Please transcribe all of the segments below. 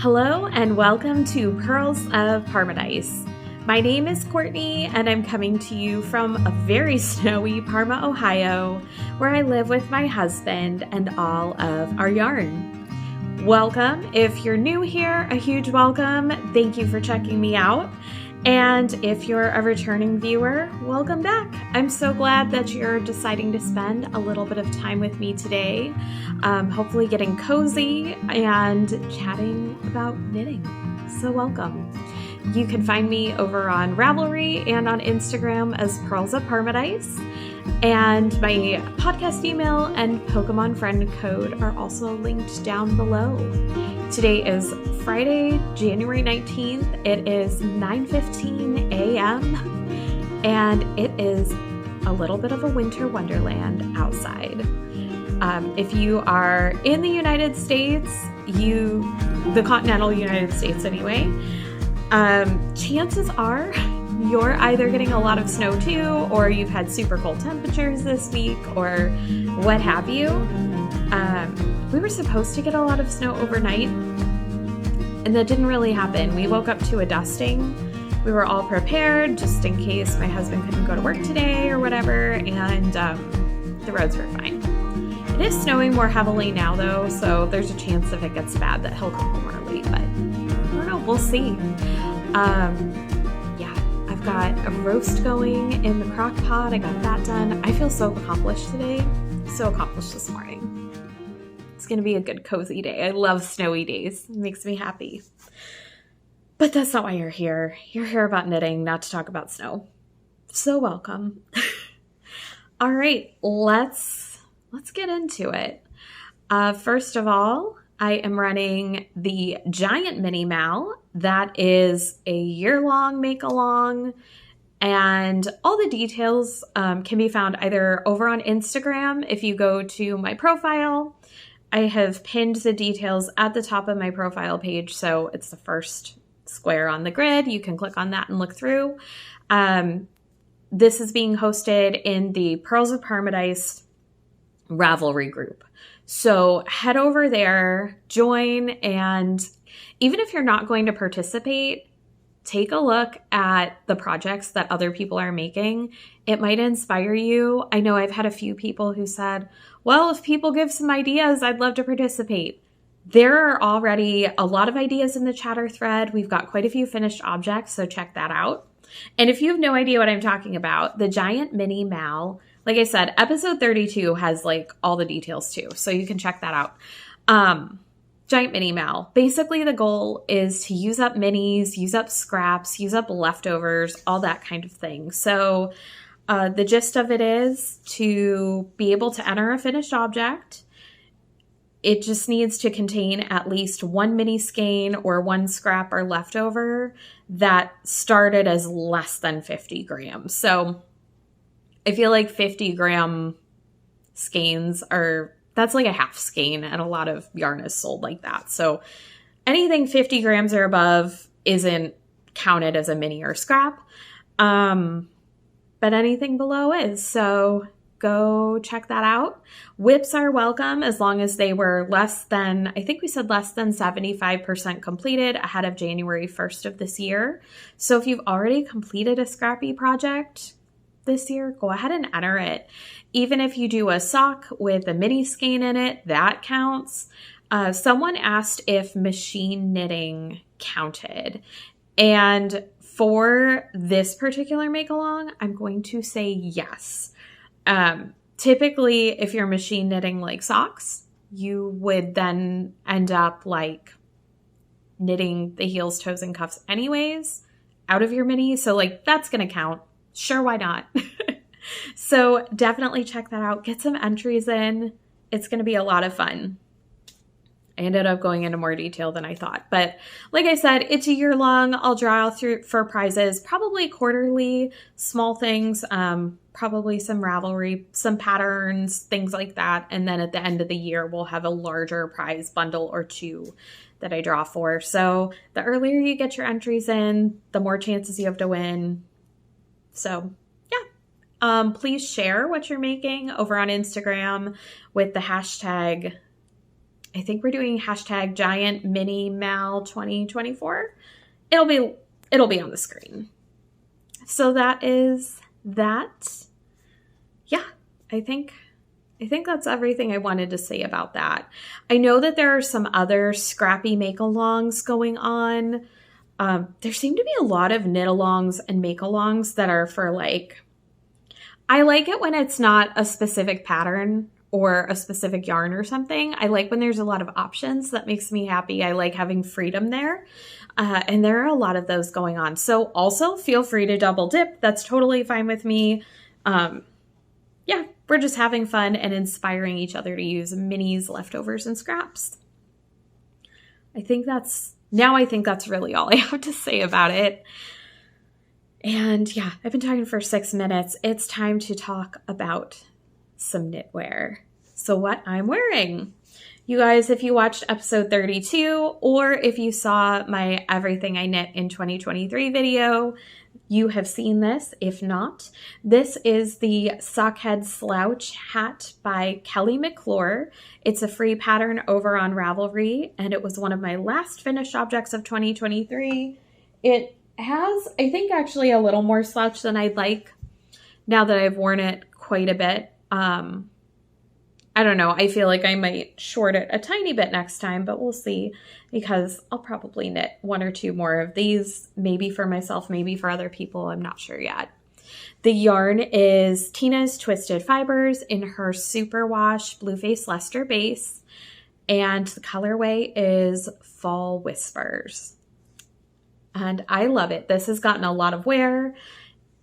Hello and welcome to Pearls of Parmadice. My name is Courtney and I'm coming to you from a very snowy Parma, Ohio, where I live with my husband and all of our yarn. Welcome. If you're new here, a huge welcome. Thank you for checking me out. And if you're a returning viewer, welcome back. I'm so glad that you're deciding to spend a little bit of time with me today, hopefully getting cozy and chatting about knitting. So welcome. You can find me over on Ravelry and on Instagram as Pearls of Parmadice. And my podcast email and Pokemon friend code are also linked down below. Today is Friday, January 19th. It is 9:15 a.m. and it is a little bit of a winter wonderland outside. If you are in the United States, the continental United States anyway, chances are you're either getting a lot of snow too, or you've had super cold temperatures this week, or what have you. We were supposed to get a lot of snow overnight, and that didn't really happen. We woke up to a dusting. We were all prepared just in case my husband couldn't go to work today or whatever, and the roads were fine. It is snowing more heavily now though, so there's a chance if it gets bad that he'll come home early, but I don't know, we'll see. I've got a roast going in the crock pot. I got that done. I feel so accomplished today. So accomplished this morning. It's going to be a good cozy day. I love snowy days. It makes me happy. But that's not why you're here. You're here about knitting, not to talk about snow. So welcome. All right, let's get into it. First of all, I am running the Giant Mini Mal. That is a year-long make-along, and all the details can be found either over on Instagram. If you go to my profile, I have pinned the details at the top of my profile page, so it's the first square on the grid. You can click on that and look through. This is being hosted in the Pearls of Parmadice Ravelry group. So head over there, join, and even if you're not going to participate, take a look at the projects that other people are making. It might inspire you. I know I've had a few people who said, well, if people give some ideas, I'd love to participate. There are already a lot of ideas in the chatter thread. We've got quite a few finished objects, so check that out. And if you have no idea what I'm talking about, the Giant Mini Mal, like I said, episode 32 has like all the details too, so you can check that out. Giant Mini Mal. Basically, the goal is to use up minis, use up scraps, use up leftovers, all that kind of thing. So the gist of it is to be able to enter a finished object. It just needs to contain at least one mini skein or one scrap or leftover that started as less than 50 grams. So I feel like 50-gram skeins that's like a half skein, and a lot of yarn is sold like that. So anything 50 grams or above isn't counted as a mini or scrap, but anything below is. So go check that out. WIPs are welcome as long as they were less than 75% completed ahead of January 1st of this year. So if you've already completed a scrappy project this year, go ahead and enter it. Even if you do a sock with a mini skein in it, that counts. Someone asked if machine knitting counted. And for this particular make-along, I'm going to say yes. Typically, if you're machine knitting like socks, you would then end up like knitting the heels, toes, and cuffs anyways out of your mini. So like that's going to count. Sure, why not? So definitely check that out. Get some entries in. It's going to be a lot of fun. I ended up going into more detail than I thought. But like I said, it's a year long. I'll draw through for prizes, probably quarterly, small things, probably some Ravelry, some patterns, things like that. And then at the end of the year, we'll have a larger prize bundle or two that I draw for. So the earlier you get your entries in, the more chances you have to win. So yeah, please share what you're making over on Instagram with the hashtag I think we're doing hashtag giant mini Mal 2024. It'll be on the screen. So that is that. Yeah, I think that's everything I wanted to say about that. I know that there are some other scrappy make-alongs going on. There seem to be a lot of knit-alongs and make-alongs that are for like, I like it when it's not a specific pattern or a specific yarn or something. I like when there's a lot of options. That makes me happy. I like having freedom there. And there are a lot of those going on. So also feel free to double dip. That's totally fine with me. Yeah, we're just having fun and inspiring each other to use minis, leftovers, and scraps. I think that's really all I have to say about it. And yeah, I've been talking for 6 minutes. It's time to talk about some knitwear. So what I'm wearing. You guys, if you watched episode 32 or if you saw my Everything I Knit in 2023 video, you have seen this. If not, this is the Sockhead Slouch Hat by Kelly McClure. It's a free pattern over on Ravelry, and it was one of my last finished objects of 2023. It has, I think, actually a little more slouch than I'd like now that I've worn it quite a bit. I don't know. I feel like I might short it a tiny bit next time, but we'll see, because I'll probably knit 1 or 2 more of these, maybe for myself, maybe for other people. I'm not sure yet. The yarn is Tina's Twisted Fibers in her Superwash Blueface Leicester base, and the colorway is Fall Whispers. And I love it. This has gotten a lot of wear,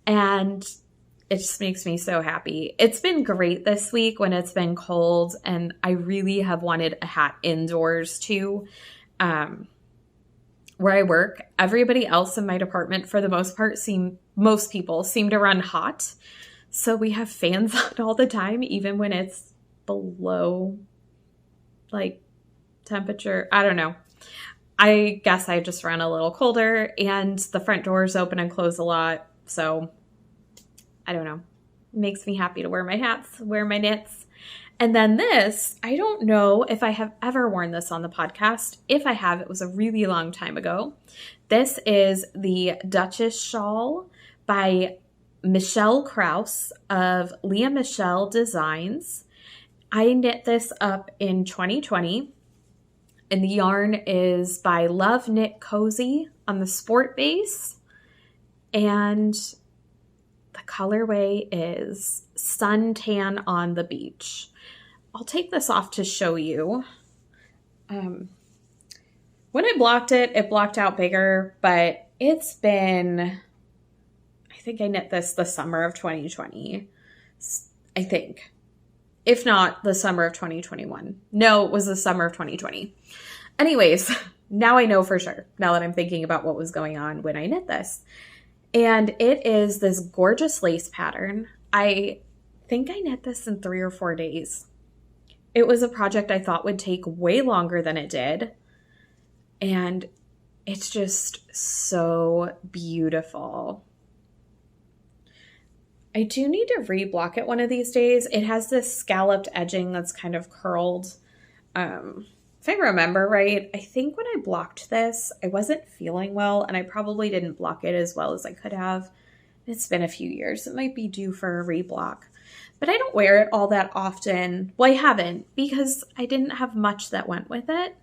and it just makes me so happy. It's been great this week when it's been cold, and I really have wanted a hat indoors too. Where I work, everybody else in my department, for the most part, most people seem to run hot. So we have fans on all the time, even when it's below like temperature. I don't know. I guess I just run a little colder, and the front doors open and close a lot. So I don't know. It makes me happy to wear my hats, wear my knits. And then this, I don't know if I have ever worn this on the podcast. If I have, it was a really long time ago. This is the Duchess Shawl by Michelle Krause of Leah Michelle Designs. I knit this up in 2020, and the yarn is by LoveKnitCozy on the sport base, and the colorway is Suntan on the Beach. I'll take this off to show you. When I blocked it, it blocked out bigger, but it's been, I think I knit this the summer of 2020. I think. If not, the summer of 2021. No, it was the summer of 2020. Anyways, now I know for sure, now that I'm thinking about what was going on when I knit this. And it is this gorgeous lace pattern. I think I knit this in 3 or 4 days. It was a project I thought would take way longer than it did. And it's just so beautiful. I do need to reblock it one of these days. It has this scalloped edging that's kind of curled. If I remember right, I think when I blocked this, I wasn't feeling well, and I probably didn't block it as well as I could have. It's been a few years. It might be due for a reblock. But I don't wear it all that often. Well, I haven't, because I didn't have much that went with it.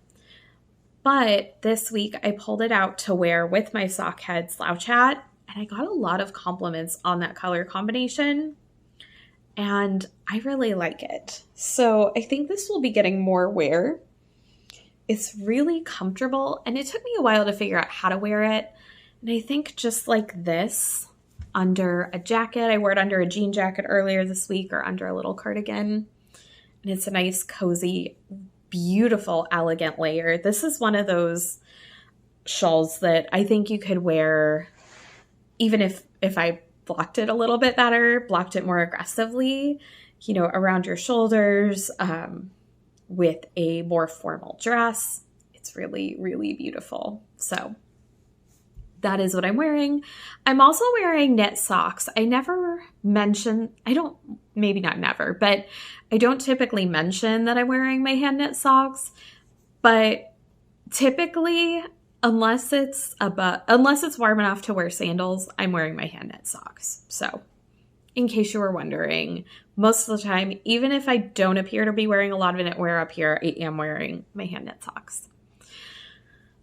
But this week, I pulled it out to wear with my Sockhead Slouch Hat, and I got a lot of compliments on that color combination. And I really like it. So I think this will be getting more wear. It's really comfortable, and it took me a while to figure out how to wear it. And I think just like this, under a jacket, I wore it under a jean jacket earlier this week, or under a little cardigan. And it's a nice, cozy, beautiful, elegant layer. This is one of those shawls that I think you could wear even if I blocked it a little bit better, blocked it more aggressively, you know, around your shoulders, with a more formal dress. It's really, really beautiful. So that is what I'm wearing. I'm also wearing knit socks. I never mention, maybe not never, but I don't typically mention that I'm wearing my hand knit socks. But typically, unless it's warm enough to wear sandals, I'm wearing my hand knit socks. So in case you were wondering, most of the time, even if I don't appear to be wearing a lot of knitwear up here, I am wearing my hand knit socks.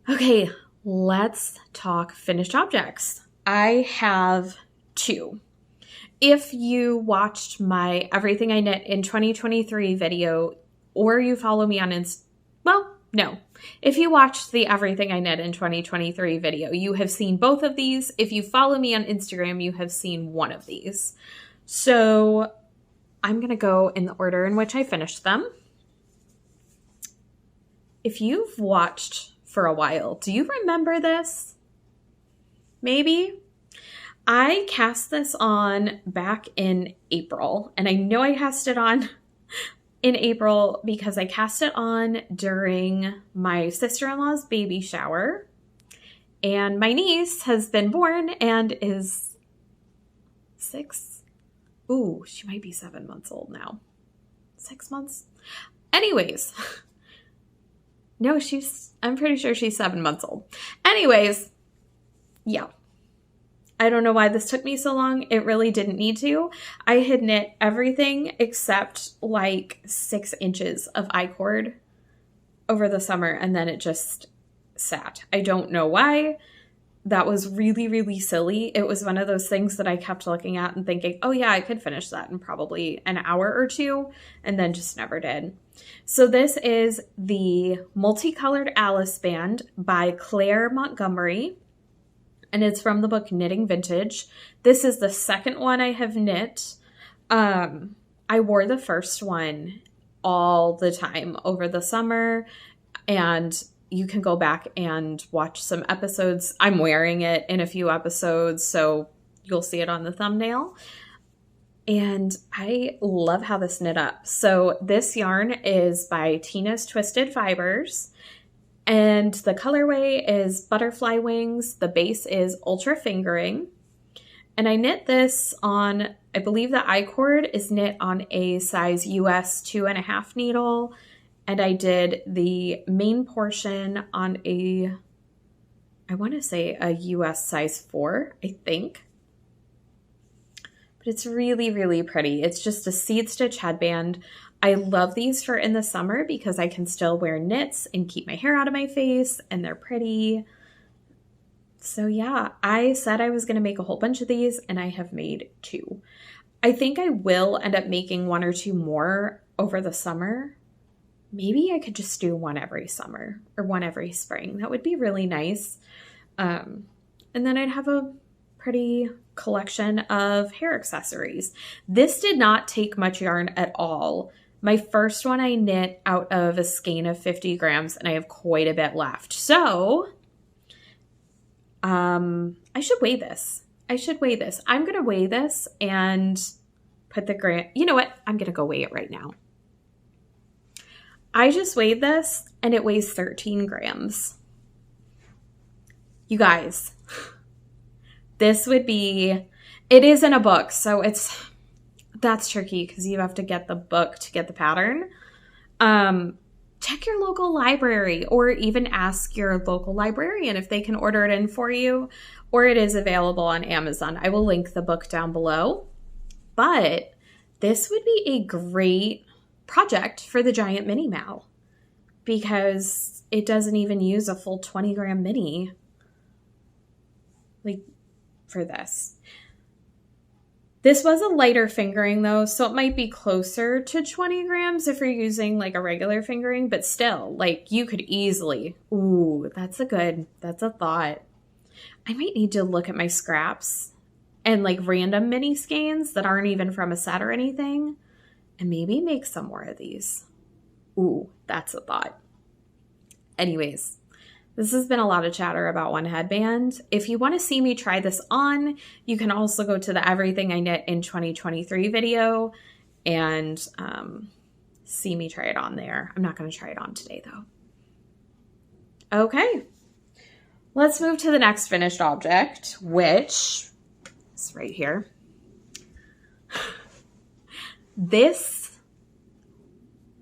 Okay, let's talk finished objects. I have 2. If you watched my Everything I Knit in 2023 video, or you follow me on if you watched the Everything I Knit in 2023 video, you have seen both of these. If you follow me on Instagram, you have seen one of these. So I'm going to go in the order in which I finished them. If you've watched for a while, do you remember this? Maybe? I cast this on back in April, and I know I cast it on in April because I cast it on during my sister-in-law's baby shower, and my niece has been born and is 6. Ooh, she might be 7 months old now. 6 months? Anyways, no, I'm pretty sure she's 7 months old. Anyways, yeah. I don't know why this took me so long. It really didn't need to. I had knit everything except like 6 inches of I-cord over the summer, and then it just sat. I don't know why. That was really, really silly. It was one of those things that I kept looking at and thinking, oh yeah, I could finish that in probably an hour or 2, and then just never did. So this is the Multicolored Alice Band by Claire Montgomerie. And it's from the book Knitting Vintage. This is the second one I have knit. I wore the first one all the time over the summer, and you can go back and watch some episodes. I'm wearing it in a few episodes, so you'll see it on the thumbnail. And I love how this knit up. So this yarn is by Tina's Twisted Fibers. And the colorway is Butterfly Wings. The base is Ultra Fingering. And I knit this on, I believe the I-cord is knit on a size US 2.5 needle. And I did the main portion on I want to say a US size 4, I think. But it's really, really pretty. It's just a seed stitch headband. I love these for in the summer because I can still wear knits and keep my hair out of my face, and they're pretty. So yeah, I said I was going to make a whole bunch of these, and I have made 2. I think I will end up making 1 or 2 more over the summer. Maybe I could just do 1 every summer or 1 every spring. That would be really nice. And then I'd have a pretty collection of hair accessories. This did not take much yarn at all. My first one I knit out of a skein of 50 grams, and I have quite a bit left. So I should weigh this. I'm going to weigh this and put the gram. You know what? I'm going to go weigh it right now. I just weighed this, and it weighs 13 grams. You guys, this would be, it is in a book, so that's tricky because you have to get the book to get the pattern. Check your local library, or even ask your local librarian if they can order it in for you, or it is available on Amazon. I will link the book down below. But this would be a great project for the giant mini mal because it doesn't even use a full 20 gram mini like for this. This was a lighter fingering though, so it might be closer to 20 grams if you're using like a regular fingering, but still, like you could easily, ooh, that's a thought. I might need to look at my scraps and like random mini skeins that aren't even from a set or anything and maybe make some more of these. Ooh, that's a thought. Anyways, this has been a lot of chatter about one headband. If you want to see me try this on, you can also go to the Everything I Knit in 2023 video and see me try it on there. I'm not going to try it on today though. Okay, let's move to the next finished object, which is right here.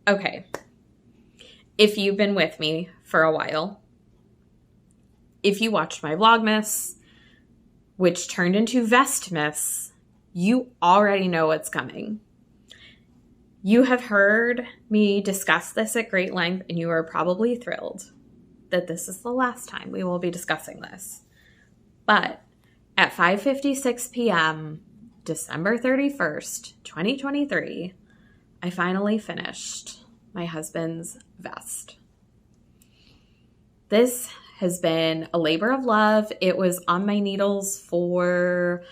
Okay. if you've been with me for a while, if you watched my Vlogmas, which turned into Vestmas, you already know what's coming. You have heard me discuss this at great length, and you are probably thrilled that this is the last time we will be discussing this. But at 5:56 p.m., December 31st, 2023, I finally finished my husband's vest. This has been a labor of love. It was on my needles for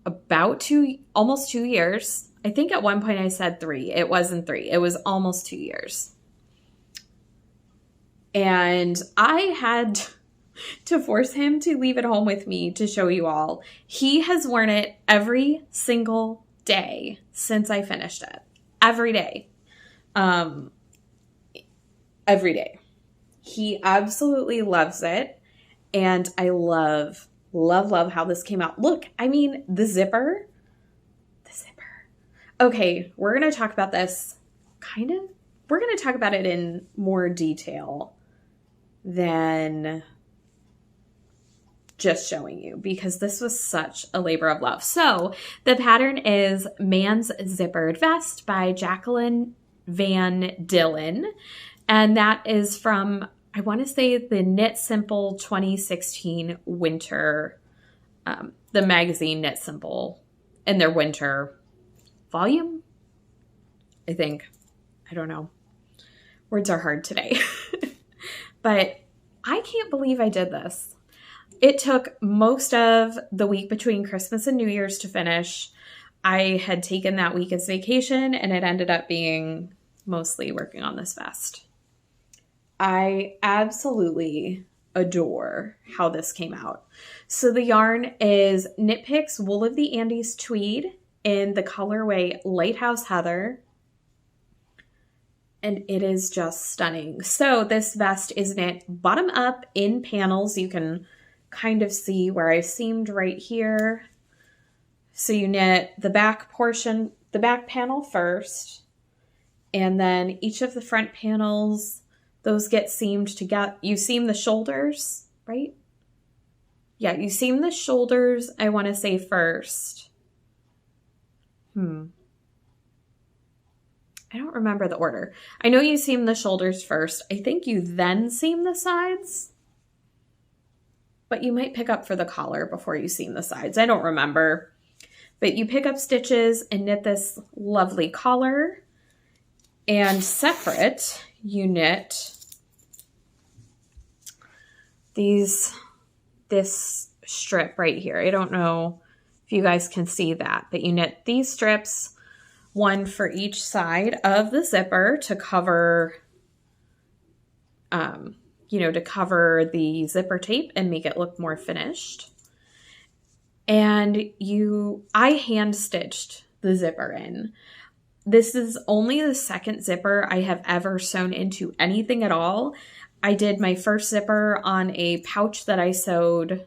about almost 2 years. I think at one point I said 3. It wasn't 3. It was almost 2 years. And I had to force him to leave it home with me to show you all. He has worn it every single day since I finished it. Every day. Every day. He absolutely loves it. And I love how this came out. Look, I mean, the zipper. Okay, we're going to talk about this we're going to talk about it in more detail than just showing you, because this was such a labor of love. So the pattern is Man's Zippered Vest by Jaqueline Van Dillen. And that is from, I want to say, the Knit Simple 2016 winter, the magazine Knit Simple in their winter volume, I think. I don't know. Words are hard today. But I can't believe I did this. It took most of the week between Christmas and New Year's to finish. I had taken that week as vacation, and it ended up being mostly working on this vest. I absolutely adore how this came out. So the yarn is Knit Picks Wool of the Andes Tweed in the colorway Lighthouse Heather. And it is just stunning. So this vest is knit bottom up in panels. You can kind of see where I seamed right here. So you knit the back portion, the back panel first, and then each of the front panels, those get seamed together. You seam the shoulders, right? Yeah, you seam the shoulders, I want to say first. I don't remember the order. I know you seam the shoulders first. I think you then seam the sides. But you might pick up for the collar before you seam the sides. I don't remember. But you pick up stitches and knit this lovely collar. And separate, you knit this strip right here. I don't know if you guys can see that, but you knit these strips, one for each side of the zipper to cover, to cover the zipper tape and make it look more finished. And I hand stitched the zipper in. This is only the second zipper I have ever sewn into anything at all. I did my first zipper on a pouch that I sewed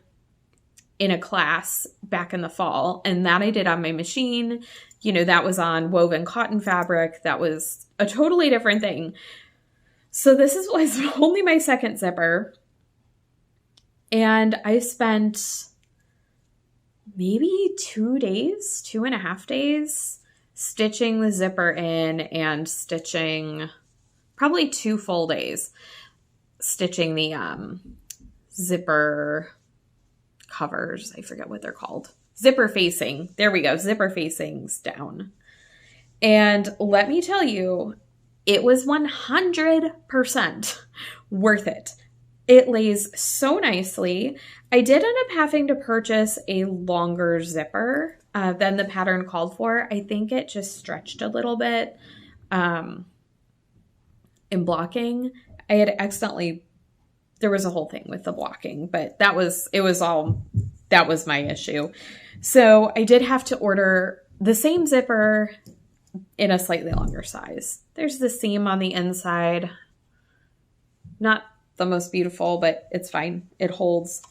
in a class back in the fall, and that I did on my machine. That was on woven cotton fabric. That was a totally different thing. So this was only my second zipper, and I spent maybe 2.5 days stitching the zipper in, and stitching probably 2 full days stitching the zipper covers. I forget what they're called. Zipper facing. There we go. Zipper facings down. And let me tell you, it was 100% worth it. It lays so nicely. I did end up having to purchase a longer zipper than the pattern called for. I think it just stretched a little bit in blocking. I had accidentally, there was a whole thing with the blocking, but that was my issue. So I did have to order the same zipper in a slightly longer size. There's the seam on the inside. Not the most beautiful, but it's fine. It holds.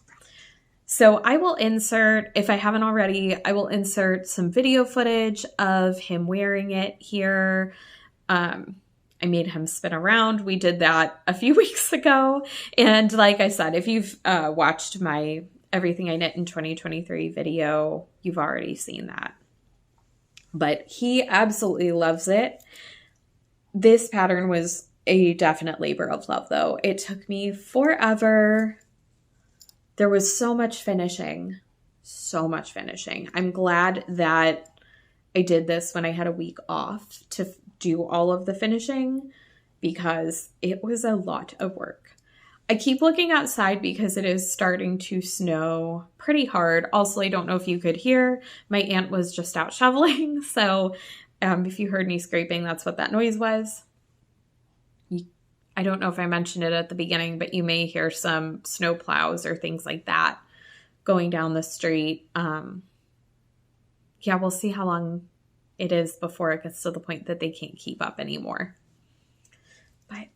So I will insert, if I haven't already, I will insert some video footage of him wearing it here. I made him spin around. We did that a few weeks ago. And like I said, if you've watched my Everything I Knit in 2023 video, you've already seen that. But he absolutely loves it. This pattern was a definite labor of love, though. It took me forever. There was so much finishing. So much finishing. I'm glad that I did this when I had a week off to do all of the finishing because it was a lot of work. I keep looking outside because it is starting to snow pretty hard. Also, I don't know if you could hear, my aunt was just out shoveling. So if you heard me scraping, that's what that noise was. I don't know if I mentioned it at the beginning, but you may hear some snow plows or things like that going down the street. Yeah, we'll see how long it is before it gets to the point that they can't keep up anymore. But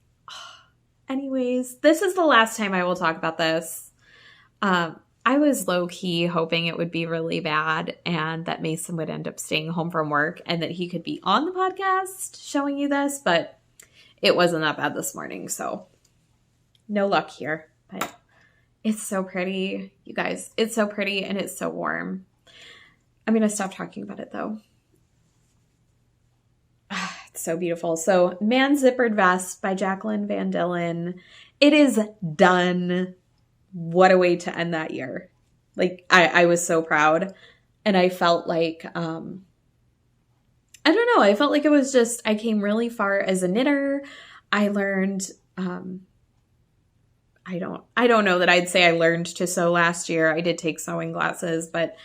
anyways, this is the last time I will talk about this. I was low-key hoping it would be really bad and that Mason would end up staying home from work and that he could be on the podcast showing you this, but it wasn't that bad this morning, so no luck here. But it's so pretty, you guys. It's so pretty and it's so warm. I'm going to stop talking about it, though. It's so beautiful. So, Man Zippered Vest by Jaqueline Van Dillen. It is done. What a way to end that year. Like, I was so proud. And I felt like, I don't know. I felt like it was just, I came really far as a knitter. I learned, I don't know that I'd say I learned to sew last year. I did take sewing classes, but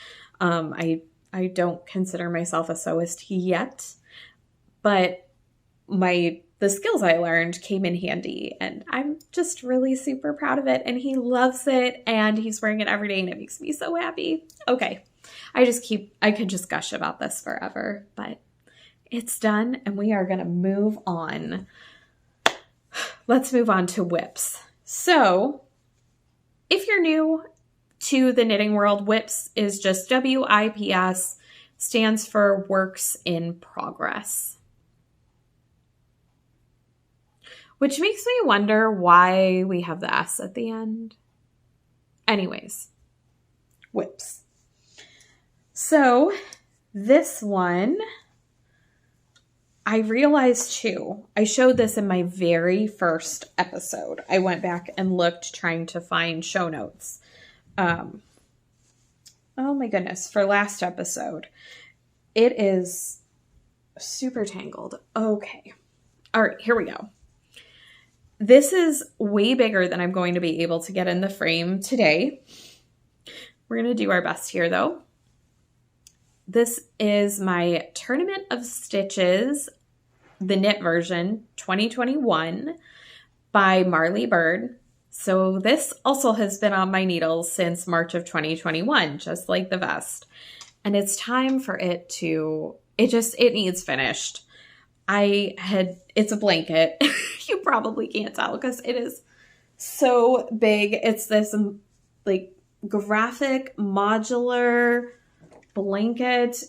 I don't consider myself a sewist yet. But the skills I learned came in handy, and I'm just really super proud of it. And he loves it, and he's wearing it every day, and it makes me so happy. Okay, I could just gush about this forever, but it's done, and we are gonna move on. Let's move on to WIPs. So, if you're new to the knitting world, WIPs is just WIPS, stands for Works in Progress. Which makes me wonder why we have the S at the end. Anyways, WIPs. So this one, I realized too, I showed this in my very first episode. I went back and looked trying to find show notes. Oh my goodness, for last episode. It is super tangled. Okay. All right, here we go. This is way bigger than I'm going to be able to get in the frame today. We're going to do our best here, though. This is my Tournament of Stitches, the knit version, 2021, by Marley Bird. So this also has been on my needles since March of 2021, just like the vest. And it's time for it to, it needs finished. It's a blanket. You probably can't tell because it is so big. It's this like graphic modular blanket.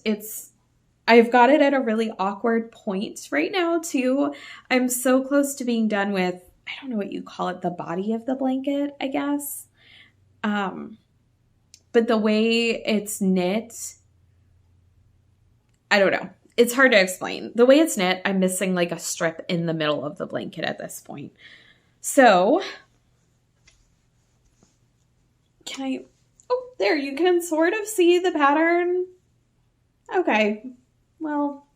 I've got it at a really awkward point right now too. I'm so close to being done with, I don't know what you call it, the body of the blanket, I guess. But the way it's knit, I don't know. It's hard to explain. The way it's knit, I'm missing like a strip in the middle of the blanket at this point. So, there, you can sort of see the pattern. Okay, well,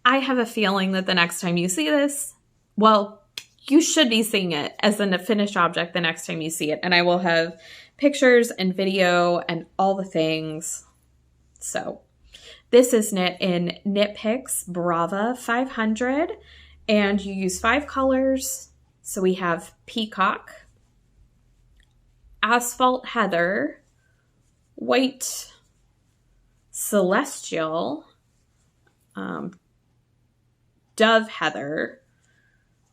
I have a feeling that the next time you see this, well, you should be seeing it as a finished object the next time you see it. And I will have pictures and video and all the things. So this is knit in Knit Picks Brava 500, and you use 5 colors. So we have Peacock, Asphalt Heather, White Celestial, Dove Heather.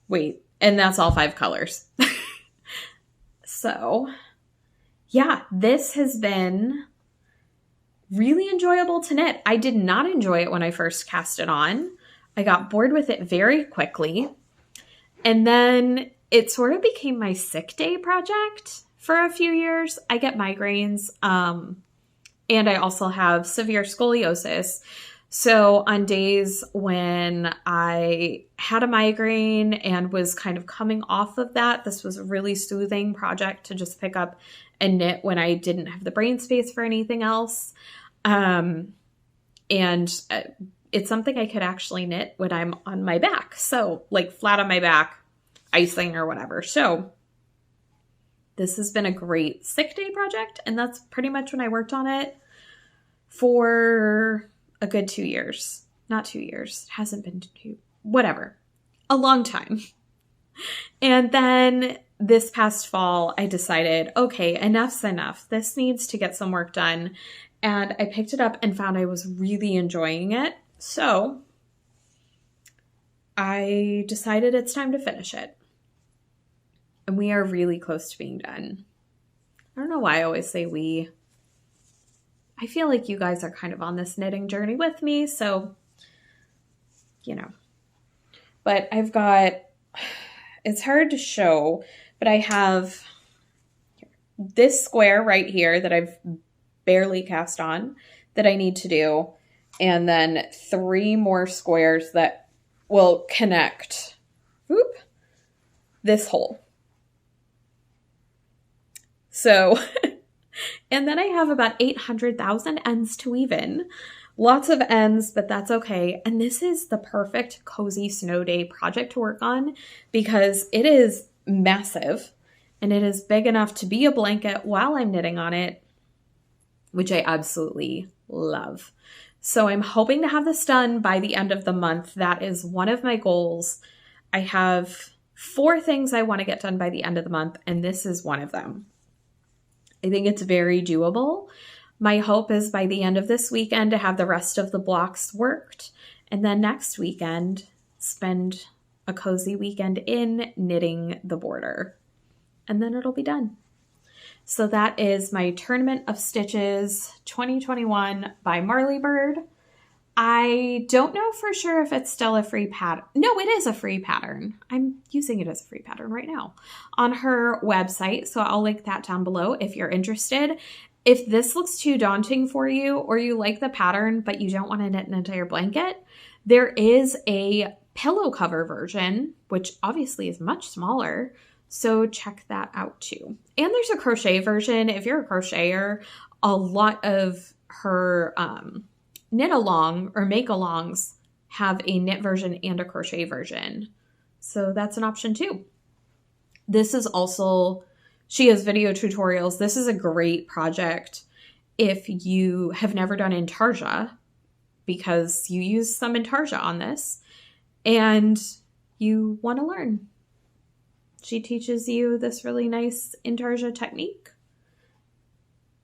Wait, and that's all 5 colors. So, yeah, this has been really enjoyable to knit. I did not enjoy it when I first cast it on. I got bored with it very quickly. And then it sort of became my sick day project for a few years. I get migraines, and I also have severe scoliosis. So on days when I had a migraine and was kind of coming off of that, this was a really soothing project to just pick up and knit when I didn't have the brain space for anything else. And it's something I could actually knit when I'm on my back. So like flat on my back, icing or whatever. So this has been a great sick day project. And that's pretty much when I worked on it for a good 2 years. Not 2 years. It hasn't been whatever. A long time. And then this past fall, I decided, okay, enough's enough. This needs to get some work done. And I picked it up and found I was really enjoying it. So I decided it's time to finish it. And we are really close to being done. I don't know why I always say we. I feel like you guys are kind of on this knitting journey with me. So, you know. But I've got, it's hard to show, but I have this square right here that I've barely cast on that I need to do. And then 3 more squares that will connect this hole. So, and then I have about 800,000 ends to weave in. Lots of ends, but that's okay. And this is the perfect cozy snow day project to work on because it is massive and it is big enough to be a blanket while I'm knitting on it, which I absolutely love. So I'm hoping to have this done by the end of the month. That is one of my goals. I have 4 things I want to get done by the end of the month, and this is one of them. I think it's very doable. My hope is by the end of this weekend to have the rest of the blocks worked, and then next weekend spend a cozy weekend in knitting the border, and then it'll be done. So that is my Tournament of Stitches 2021 by Marley Bird. I don't know for sure if it's still a free pattern. No, it is a free pattern. I'm using it as a free pattern right now on her website. So I'll link that down below if you're interested. If this looks too daunting for you or you like the pattern, but you don't want to knit an entire blanket, there is a pillow cover version, which obviously is much smaller. So check that out too. And there's a crochet version. If you're a crocheter, a lot of her knit along or make alongs have a knit version and a crochet version. So that's an option too. This is also, she has video tutorials. This is a great project if you have never done intarsia because you use some intarsia on this and you want to learn. She teaches you this really nice intarsia technique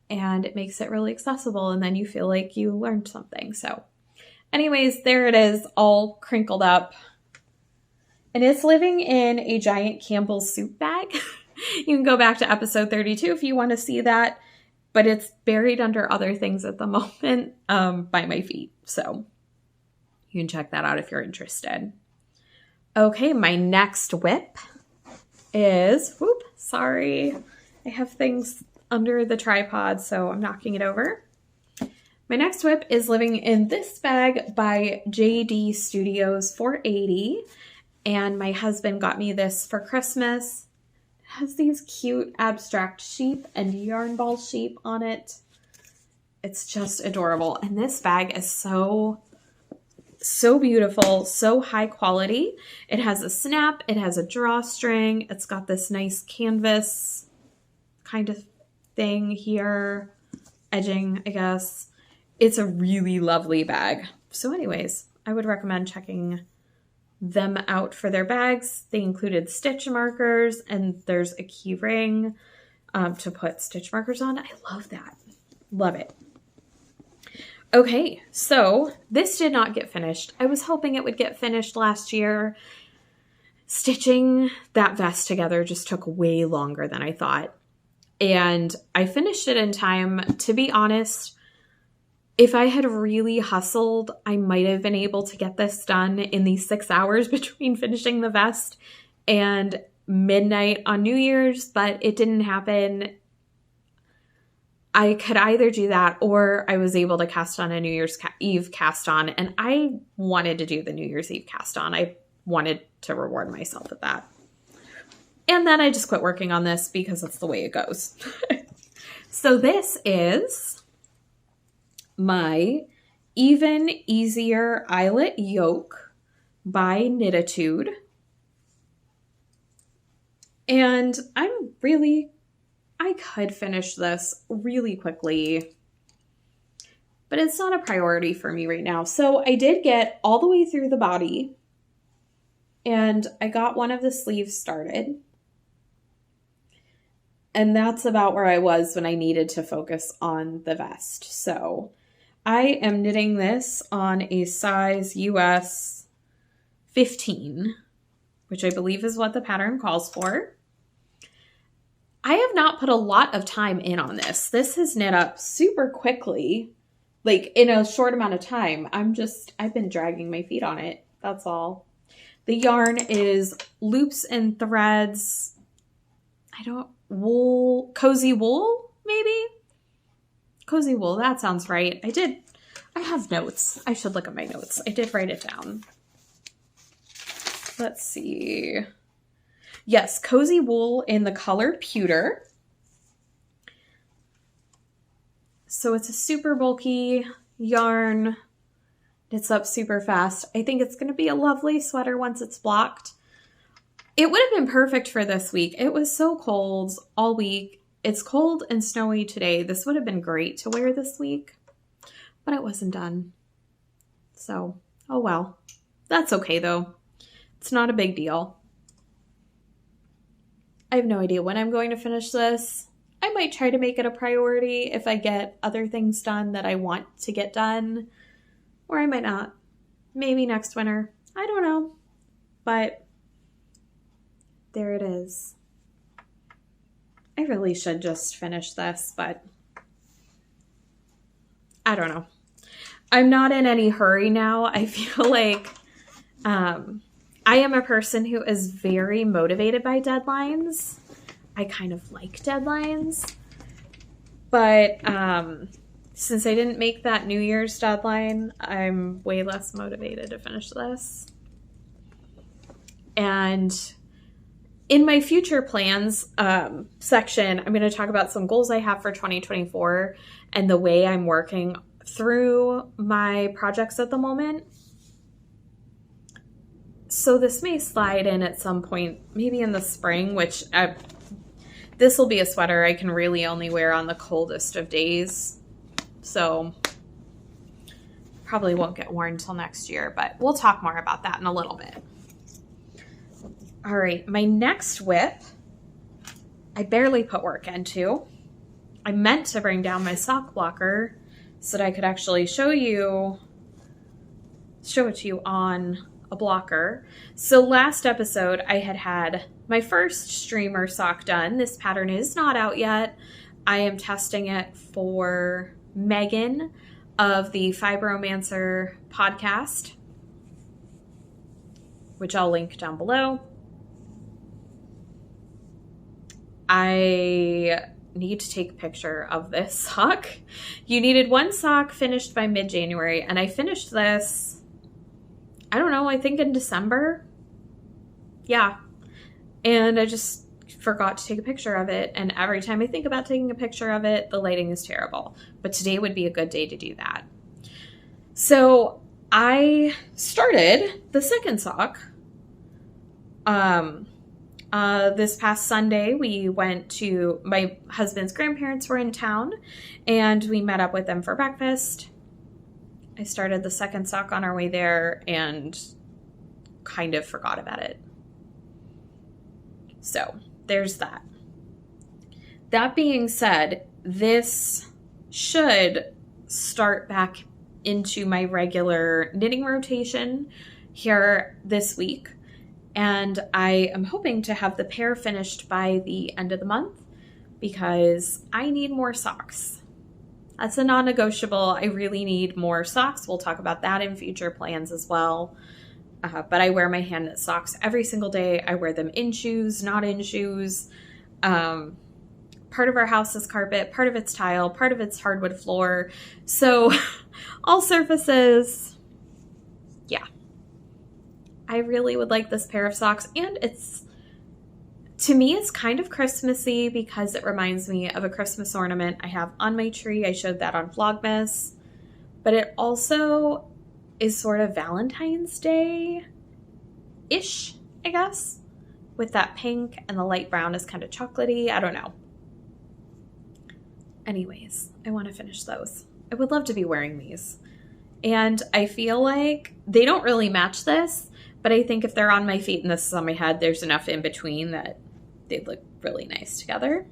and it makes it really accessible and then you feel like you learned something. So anyways, there it is all crinkled up and it's living in a giant Campbell's soup bag. You can go back to episode 32 if you want to see that, but it's buried under other things at the moment by my feet. So you can check that out if you're interested. Okay, my next whip is, sorry, I have things under the tripod, so I'm knocking it over. My next whip is living in this bag by JD Studios 480, and my husband got me this for Christmas. It has these cute abstract sheep and yarn ball sheep on it. It's just adorable, and this bag is so beautiful, so high quality. It has a snap, it has a drawstring, it's got this nice canvas kind of thing here, edging, I guess. It's a really lovely bag. So anyways, I would recommend checking them out for their bags. They included stitch markers and there's a key ring to put stitch markers on. I love that. Love it. Okay, so this did not get finished. I was hoping it would get finished last year. Stitching that vest together just took way longer than I thought. And I finished it in time. To be honest, If I had really hustled, I might have been able to get this done in the 6 hours between finishing the vest and midnight on New Year's, but it didn't happen. I could either do that or I was able to cast on a New Year's Eve cast on, and I wanted to do the New Year's Eve cast on. I wanted to reward myself with that. And then I just quit working on this because that's the way it goes. So this is my Even Easier Eyelet Yoke by Knitatude. And I could finish this really quickly, but it's not a priority for me right now. So I did get all the way through the body, and I got one of the sleeves started. And that's about where I was when I needed to focus on the vest. So I am knitting this on a size US 15, which I believe is what the pattern calls for. I have not put a lot of time in on this. This has knit up super quickly, like in a short amount of time. I've been dragging my feet on it. That's all. The yarn is Loops and Threads. Cozy Wool, maybe? Cozy Wool, that sounds right. I have notes. I should look at my notes. I did write it down. Let's see. Yes, Cozy Wool in the color Pewter. So it's a super bulky yarn. Knits up super fast. I think it's going to be a lovely sweater once it's blocked. It would have been perfect for this week. It was so cold all week. It's cold and snowy today. This would have been great to wear this week, but it wasn't done. So, oh well. That's okay though. It's not a big deal. I have no idea when I'm going to finish this. I might try to make it a priority if I get other things done that I want to get done, or I might not. Maybe next winter. I don't know. But there it is. I really should just finish this, but I don't know. I'm not in any hurry now. I feel like I am a person who is very motivated by deadlines. I kind of like deadlines. But since I didn't make that New Year's deadline, I'm way less motivated to finish this. And in my future plans section, I'm going to talk about some goals I have for 2024 and the way I'm working through my projects at the moment. So this may slide in at some point, maybe in the spring, which this will be a sweater I can really only wear on the coldest of days. So probably won't get worn until next year, but we'll talk more about that in a little bit. All right, my next WIP, I barely put work into. I meant to bring down my sock blocker so that I could actually show it to you on a blocker. So last episode, I had my first streamer sock done. This pattern is not out yet. I am testing it for Megan of the Fibromancer podcast, which I'll link down below. I need to take a picture of this sock. You needed one sock finished by mid-January, and I finished this, I don't know, I think in December. Yeah. And I just forgot to take a picture of it, and every time I think about taking a picture of it, the lighting is terrible. But today would be a good day to do that. So I started the second sock. This past Sunday, we went to my husband's grandparents were in town, and we met up with them for breakfast. I started the second sock on our way there and kind of forgot about it. So there's that. That being said, this should start back into my regular knitting rotation here this week. And I am hoping to have the pair finished by the end of the month because I need more socks. That's a non-negotiable. I really need more socks. We'll talk about that in future plans as well. But I wear my hand knit socks every single day. I wear them in shoes, not in shoes. Part of our house is carpet, part of it's tile, part of it's hardwood floor. So all surfaces, yeah. I really would like this pair of socks, and to me, it's kind of Christmassy because it reminds me of a Christmas ornament I have on my tree. I showed that on Vlogmas, but it also is sort of Valentine's Day-ish, I guess, with that pink, and the light brown is kind of chocolatey. I don't know. Anyways, I want to finish those. I would love to be wearing these. And I feel like they don't really match this, but I think if they're on my feet and this is on my head, there's enough in between that they'd look really nice together.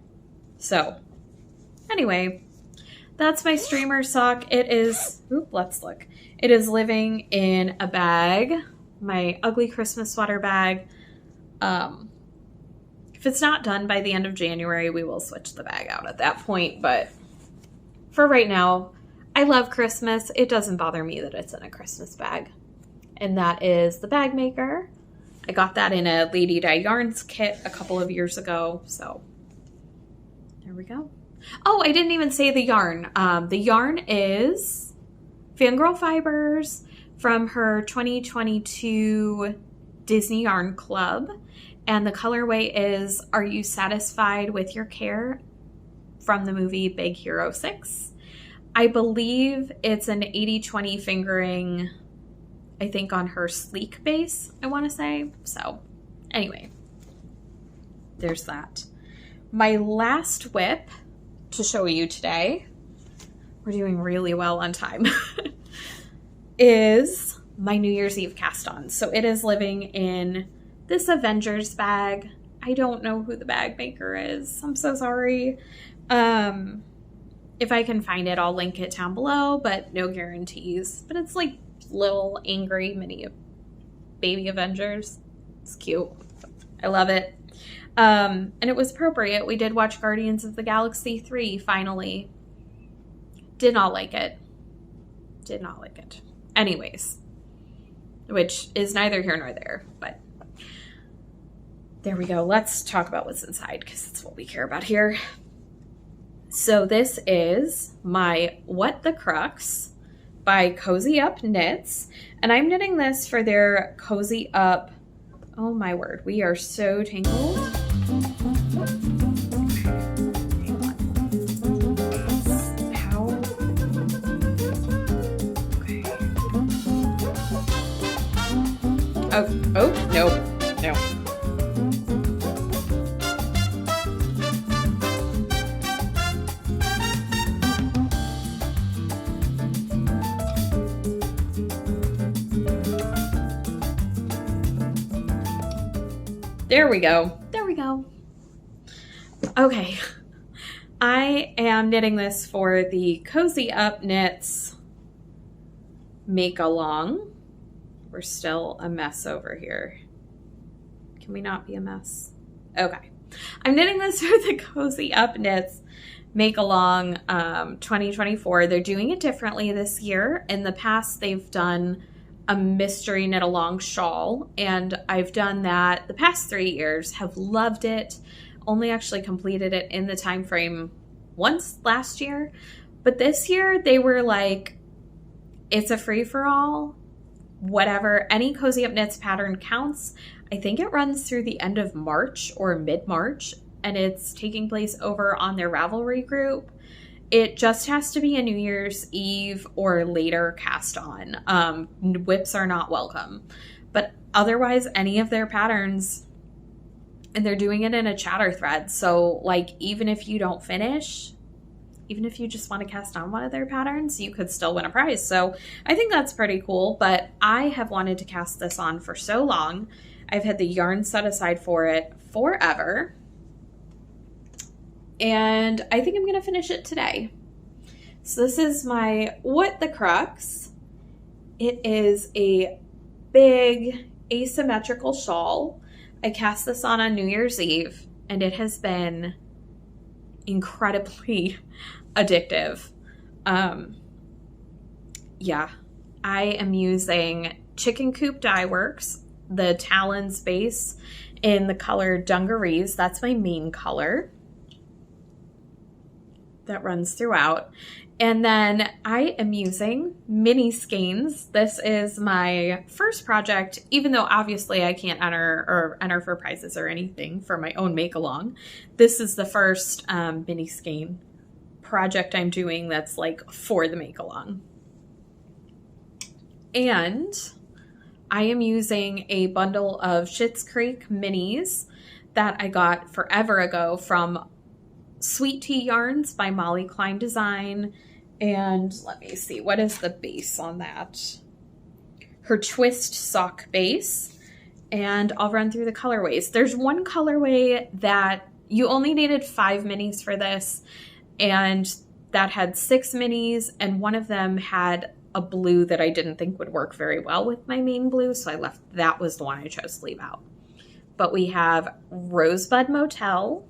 So anyway, that's my streamer sock. It is, let's look. It is living in a bag, my ugly Christmas sweater bag. If it's not done by the end of January, we will switch the bag out at that point. But for right now, I love Christmas. It doesn't bother me that it's in a Christmas bag. And that is the bag maker. I got that in a Lady Dye Yarns kit a couple of years ago. So there we go. Oh, I didn't even say the yarn. The yarn is Fangirl Fibers from her 2022 Disney Yarn Club. And the colorway is Are You Satisfied with Your Care from the movie Big Hero 6. I believe it's an 80-20 fingering, I think, on her sleek base, I want to say. So anyway, there's that. My last whip to show you today, we're doing really well on time, is my New Year's Eve cast on. So it is living in this Avengers bag. I don't know who the bag maker is. I'm so sorry. If I can find it, I'll link it down below, but no guarantees. But it's like little angry mini baby Avengers. It's cute. I love it. And it was appropriate. We did watch Guardians of the Galaxy 3 finally. Did not like it. Did not like it. Anyways, which is neither here nor there, but there we go. Let's talk about what's inside because it's what we care about here. So this is my What the Crux by Cozy Up Knits. And I'm knitting this for their Cozy Up. Oh my word, we are so tangled. How? Okay. Oh, no. There we go. There we go. Okay. I am knitting this for the Cozy Up Knits Make Along. We're still a mess over here. Can we not be a mess? Okay. I'm knitting this for the Cozy Up Knits Make Along 2024. They're doing it differently this year. In the past, they've done a mystery knit along shawl, and I've done that the past 3 years, have loved it. Only actually completed it in the time frame once last year, but this year they were like, it's a free-for-all, whatever, any Cozy Up Knits pattern counts. I think it runs through the end of March or mid-March, and it's taking place over on their Ravelry group. It just has to be a New Year's Eve or later cast on. Whips are not welcome. But otherwise, any of their patterns, and they're doing it in a chatter thread. So, like, even if you don't finish, even if you just want to cast on one of their patterns, you could still win a prize. So I think that's pretty cool. But I have wanted to cast this on for so long. I've had the yarn set aside for it forever. And I think I'm going to finish it today. So this is my What the Crux. It is a big asymmetrical shawl. I cast this on New Year's Eve, and it has been incredibly addictive. Yeah, I am using Chicken Coop Dye Works, the Talons base in the color Dungarees. That's my main color that runs throughout. And then I am using mini skeins. This is my first project, even though obviously I can't enter for prizes or anything for my own make along. This is the first mini skein project I'm doing that's like for the make along. And I am using a bundle of Schitt's Creek minis that I got forever ago from Sweet Tea Yarns by Molly Klein Design. And let me see, what is the base on that? Her twist sock base. And I'll run through the colorways. There's one colorway that you only needed 5 minis for this, and that had 6 minis, and one of them had a blue that I didn't think would work very well with my main blue, so I left, that was the one I chose to leave out. But we have Rosebud Motel,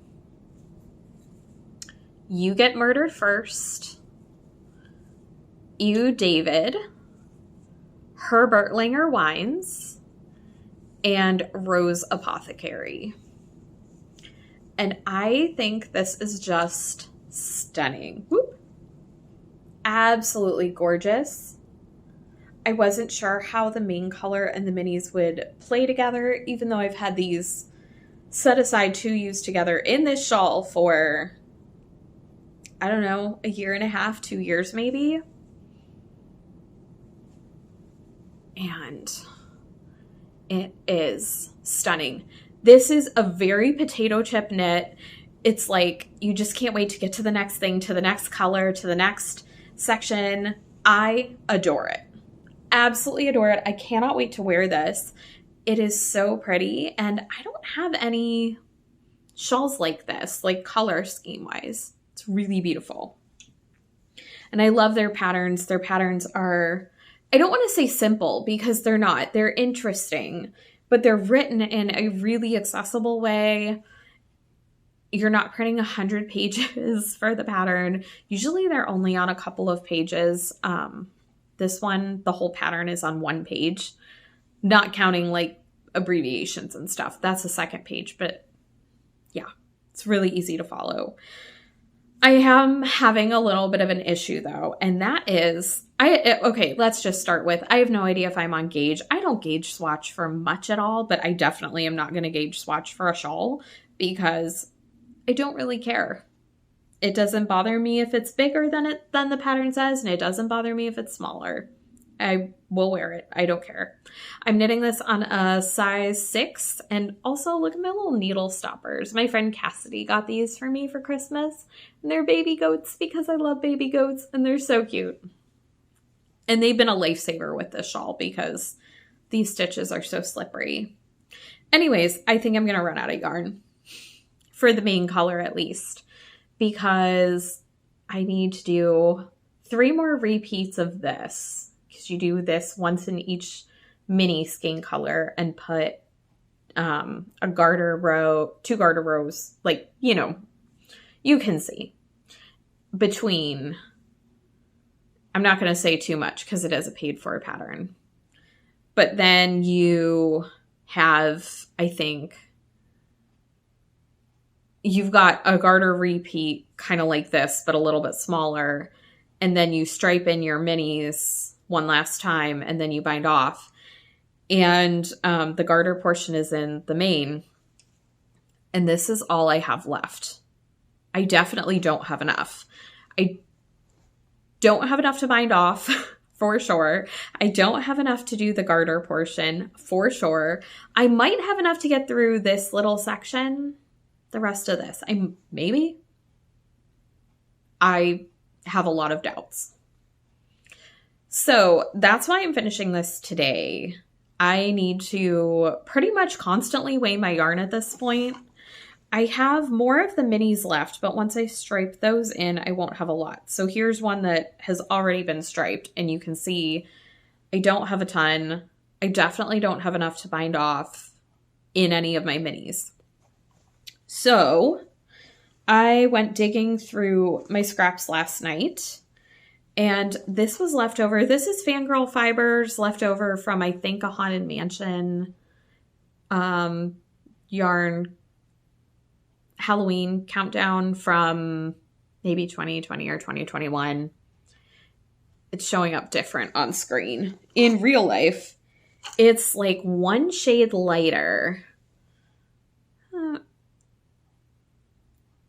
You Get Murdered First, You David, Herbertlinger Wines, and Rose Apothecary. And I think this is just stunning. Whoop. Absolutely gorgeous. I wasn't sure how the main color and the minis would play together, even though I've had these set aside to use together in this shawl for, I don't know, 1.5 2 years maybe. And it is stunning. This is a very potato chip knit. It's like you just can't wait to get to the next thing, to the next color, to the next section. I adore it. Absolutely adore it. I cannot wait to wear this. It is so pretty, and I don't have any shawls like this, like color scheme wise. It's really beautiful. And I love their patterns. Their patterns are, I don't want to say simple because they're not. They're interesting, but they're written in a really accessible way. You're not printing 100 pages for the pattern. Usually they're only on a couple of pages. This one, the whole pattern is on 1 page, not counting like abbreviations and stuff. That's the second page, but yeah, it's really easy to follow. I am having a little bit of an issue though, and that is, okay, let's just start with, I have no idea if I'm on gauge. I don't gauge swatch for much at all, but I definitely am not going to gauge swatch for a shawl because I don't really care. It doesn't bother me if it's bigger than the pattern says, and it doesn't bother me if it's smaller. I will wear it. I don't care. I'm knitting this on a size 6, and also look at my little needle stoppers. My friend Cassidy got these for me for Christmas, and they're baby goats because I love baby goats, and they're so cute. And they've been a lifesaver with this shawl because these stitches are so slippery. Anyways, I think I'm going to run out of yarn for the main color at least, because I need to do 3 more repeats of this, because you do this once in each mini skein color and put a garter row, 2 garter rows, like, you know, you can see between, I'm not going to say too much because it is a paid for pattern, but then you have, I think, you've got a garter repeat kind of like this, but a little bit smaller. And then you stripe in your minis one last time, and then you bind off. And the garter portion is in the main. And this is all I have left. I definitely don't have enough. I don't have enough to bind off, for sure. I don't have enough to do the garter portion, for sure. I might have enough to get through this little section. The rest of this, I have a lot of doubts. So that's why I'm finishing this today. I need to pretty much constantly weigh my yarn at this point. I have more of the minis left, but once I stripe those in, I won't have a lot. So here's one that has already been striped, and you can see I don't have a ton. I definitely don't have enough to bind off in any of my minis. So I went digging through my scraps last night, And this was leftover. This is Fangirl Fibers leftover from, I think, a Haunted Mansion yarn Halloween countdown from maybe 2020 or 2021. It's showing up different on screen. In real life, it's like one shade lighter.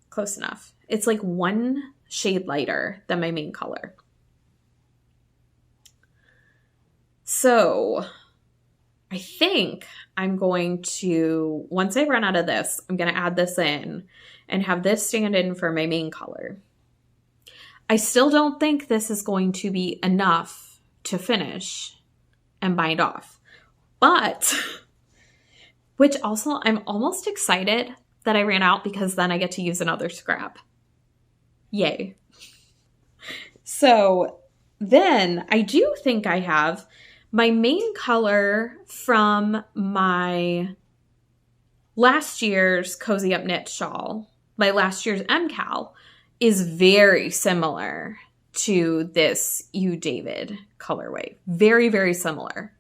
Close enough. It's like one shade lighter than my main color. So I think I'm going to, once I run out of this, I'm going to add this in and have this stand in for my main color. I still don't think this is going to be enough to finish and bind off. But, which also I'm almost excited that I ran out because then I get to use another scrap. Yay. So then I do think I have my main color from my last year's Cozy Up Knit shawl, my last year's MCal, is very similar to this You David colorway. Very, very similar.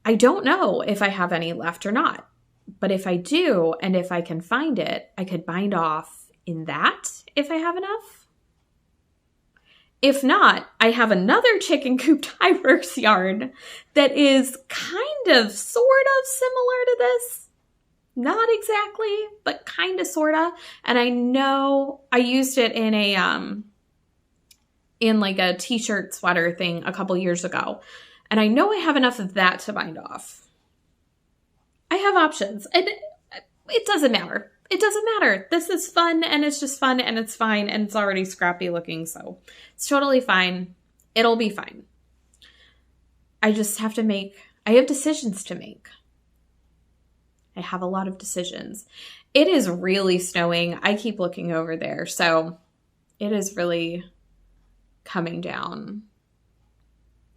I don't know if I have any left or not, but if I do, and if I can find it, I could bind off in that if I have enough. If not, I have another Chicken Coop Dyeworks yarn that is kind of, sort of similar to this. Not exactly, but kind of, sort of. And I know I used it in a, in like a t-shirt sweater thing a couple years ago. And I know I have enough of that to bind off. I have options. And it doesn't matter. It doesn't matter. This is fun, and it's just fun, and it's fine, and it's already scrappy looking, so it's totally fine. It'll be fine. I just have to I have decisions to make. I have a lot of decisions. It is really snowing. I keep looking over there, so it is really coming down.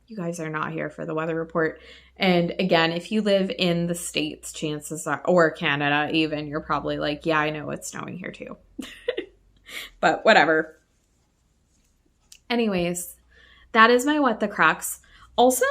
You guys are not here for the weather report. And again, if you live in the States, chances are, or Canada even, you're probably like, yeah, I know it's snowing here too. But whatever. Anyways, that is my What the Crux. Also,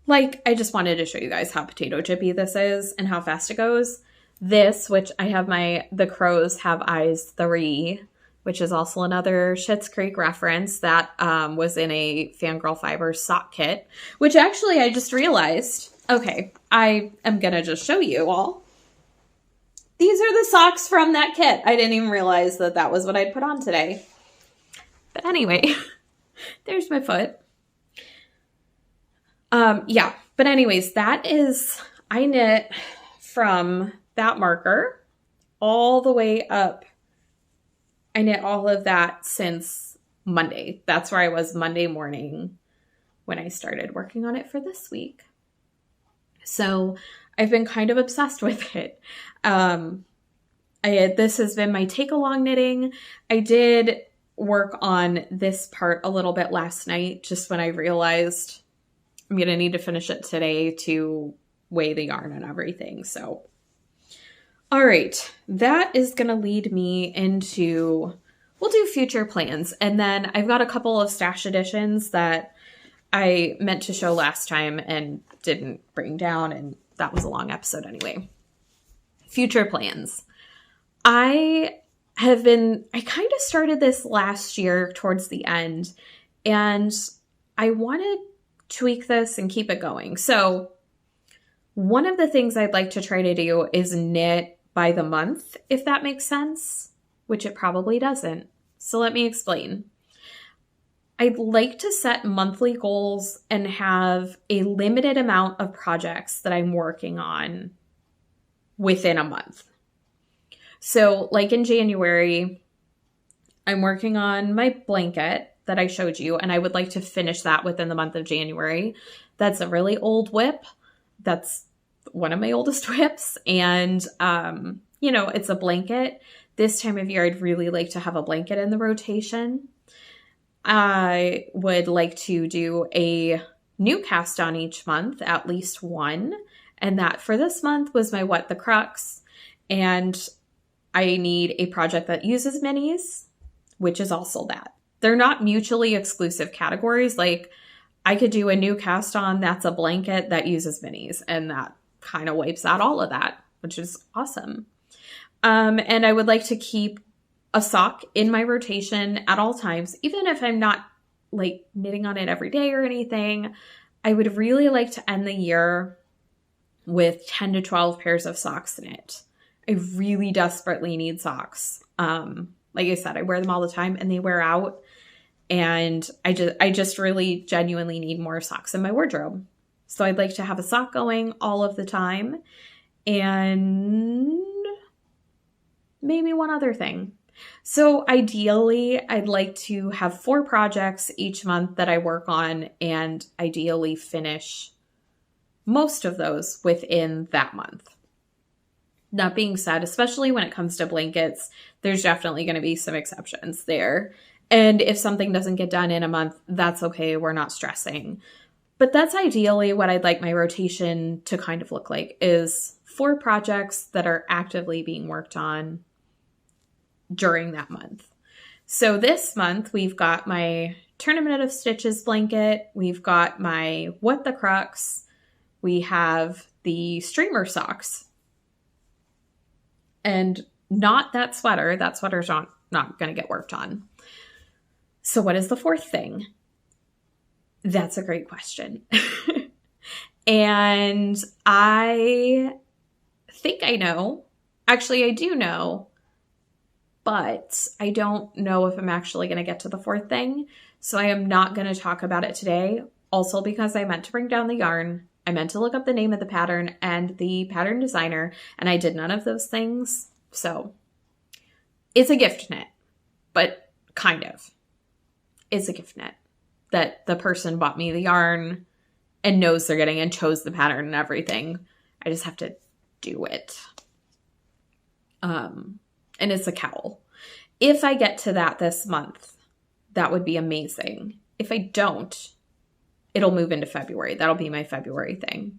like, I just wanted to show you guys how potato chippy this is and how fast it goes. This, which I have The Crows Have Eyes 3, which is also another Schitt's Creek reference that was in a Fangirl Fibers sock kit, which actually I just realized. Okay, I am going to just show you all. These are the socks from that kit. I didn't even realize that that was what I'd put on today. But anyway, there's my foot. Yeah, but anyways, that is, I knit from that marker all the way up. I knit all of that since Monday. That's where I was Monday morning when I started working on it for this week. So I've been kind of obsessed with it. This has been my take-along knitting. I did work on this part a little bit last night, just when I realized I'm going to need to finish it today to weigh the yarn and everything. So, all right, that is going to lead me into, we'll do future plans. And then I've got a couple of stash additions that I meant to show last time and didn't bring down. And that was a long episode anyway. Future plans. I kind of started this last year towards the end, and I want to tweak this and keep it going. So one of the things I'd like to try to do is knit by the month, if that makes sense, which it probably doesn't. So let me explain. I'd like to set monthly goals and have a limited amount of projects that I'm working on within a month. So like in January, I'm working on my blanket that I showed you, and I would like to finish that within the month of January. That's a really old whip. That's one of my oldest whips. And, you know, it's a blanket. This time of year, I'd really like to have a blanket in the rotation. I would like to do a new cast on each month, at least one. And that for this month was my What the Crux. And I need a project that uses minis, which is also that. they're not mutually exclusive categories. Like I could do a new cast on that's a blanket that uses minis, and that kind of wipes out all of that, which is awesome. And I would like to keep a sock in my rotation at all times, even if I'm not like knitting on it every day or anything. I would really like to end the year with 10 to 12 pairs of socks knit. I really desperately need socks. Like I said, I wear them all the time and they wear out. And I just really genuinely need more socks in my wardrobe. So I'd like to have a sock going all of the time. And maybe one other thing. So ideally, I'd like to have 4 projects each month that I work on, and ideally finish most of those within that month. That being said, especially when it comes to blankets, there's definitely going to be some exceptions there. And if something doesn't get done in a month, that's okay. We're not stressing. But that's ideally what I'd like my rotation to kind of look like, is 4 projects that are actively being worked on during that month. So this month, we've got my Tournament of Stitches blanket. We've got my What the Crux. We have the streamer socks. And not that sweater. That sweater's not going to get worked on. So what is the 4th thing? That's a great question. And I think I know. Actually, I do know. But I don't know if I'm actually going to get to the 4th thing. So I am not going to talk about it today. Also because I meant to bring down the yarn. I meant to look up the name of the pattern and the pattern designer. And I did none of those things. So it's a gift knit. But kind of. It's a gift knit. That the person bought me the yarn and knows they're getting and chose the pattern and everything. I just have to do it. And it's a cowl. If I get to that this month, that would be amazing. If I don't, it'll move into February. That'll be my February thing.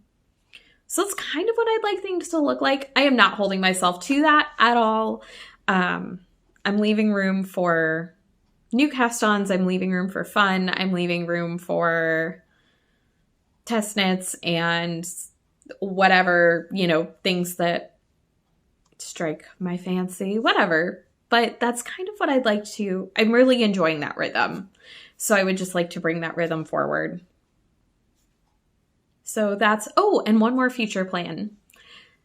So that's kind of what I'd like things to look like. I am not holding myself to that at all. I'm leaving room for new cast-ons. I'm leaving room for fun. I'm leaving room for test knits and whatever, things that strike my fancy, whatever. But that's kind of what I'd like to, I'm really enjoying that rhythm. So I would just like to bring that rhythm forward. So that's, and one more future plan.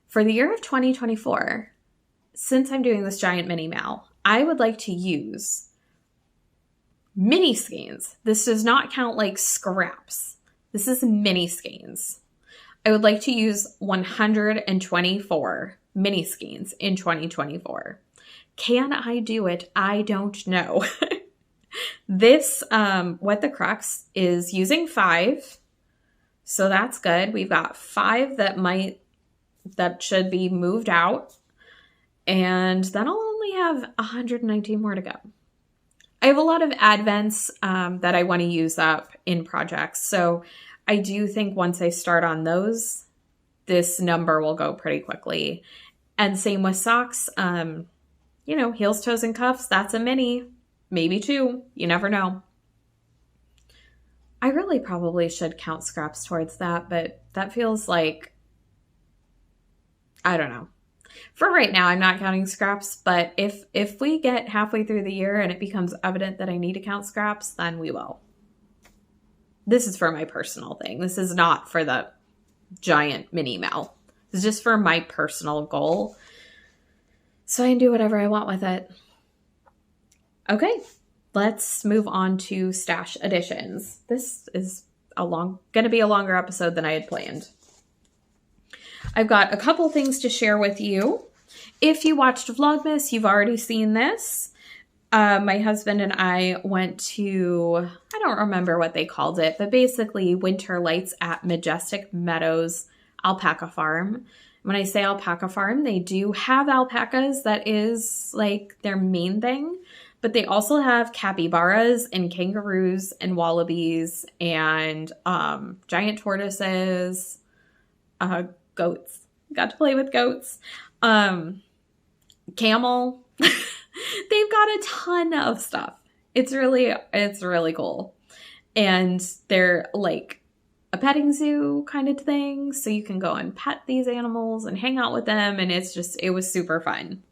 For the year of 2024, since I'm doing this giant mini mal, I would like to use mini skeins. This does not count like scraps. This is mini skeins. I would like to use 124 mini skeins in 2024. Can I do it? I don't know. This, What the Crux is using 5. So that's good. We've got 5 that should be moved out. And then I'll only have 119 more to go. I have a lot of advents that I want to use up in projects. So I do think once I start on those, this number will go pretty quickly. And same with socks. Heels, toes, and cuffs. That's a mini. Maybe 2. You never know. I really probably should count scraps towards that, but that feels like, I don't know. For right now, I'm not counting scraps, but if we get halfway through the year and it becomes evident that I need to count scraps, then we will. This is for my personal thing. This is not for the giant mini mal. This is just for my personal goal. So I can do whatever I want with it. Okay, let's move on to stash additions. This is going to be a longer episode than I had planned. I've got a couple things to share with you. If you watched Vlogmas, you've already seen this. My husband and I went to, I don't remember what they called it, but basically winter lights at Majestic Meadows Alpaca Farm. When I say alpaca farm, they do have alpacas. That is like their main thing. But they also have capybaras and kangaroos and wallabies and giant tortoises, goats. Got to play with goats. Camel. They've got a ton of stuff. It's really cool. And they're like a petting zoo kind of thing. So you can go and pet these animals and hang out with them. And it was super fun.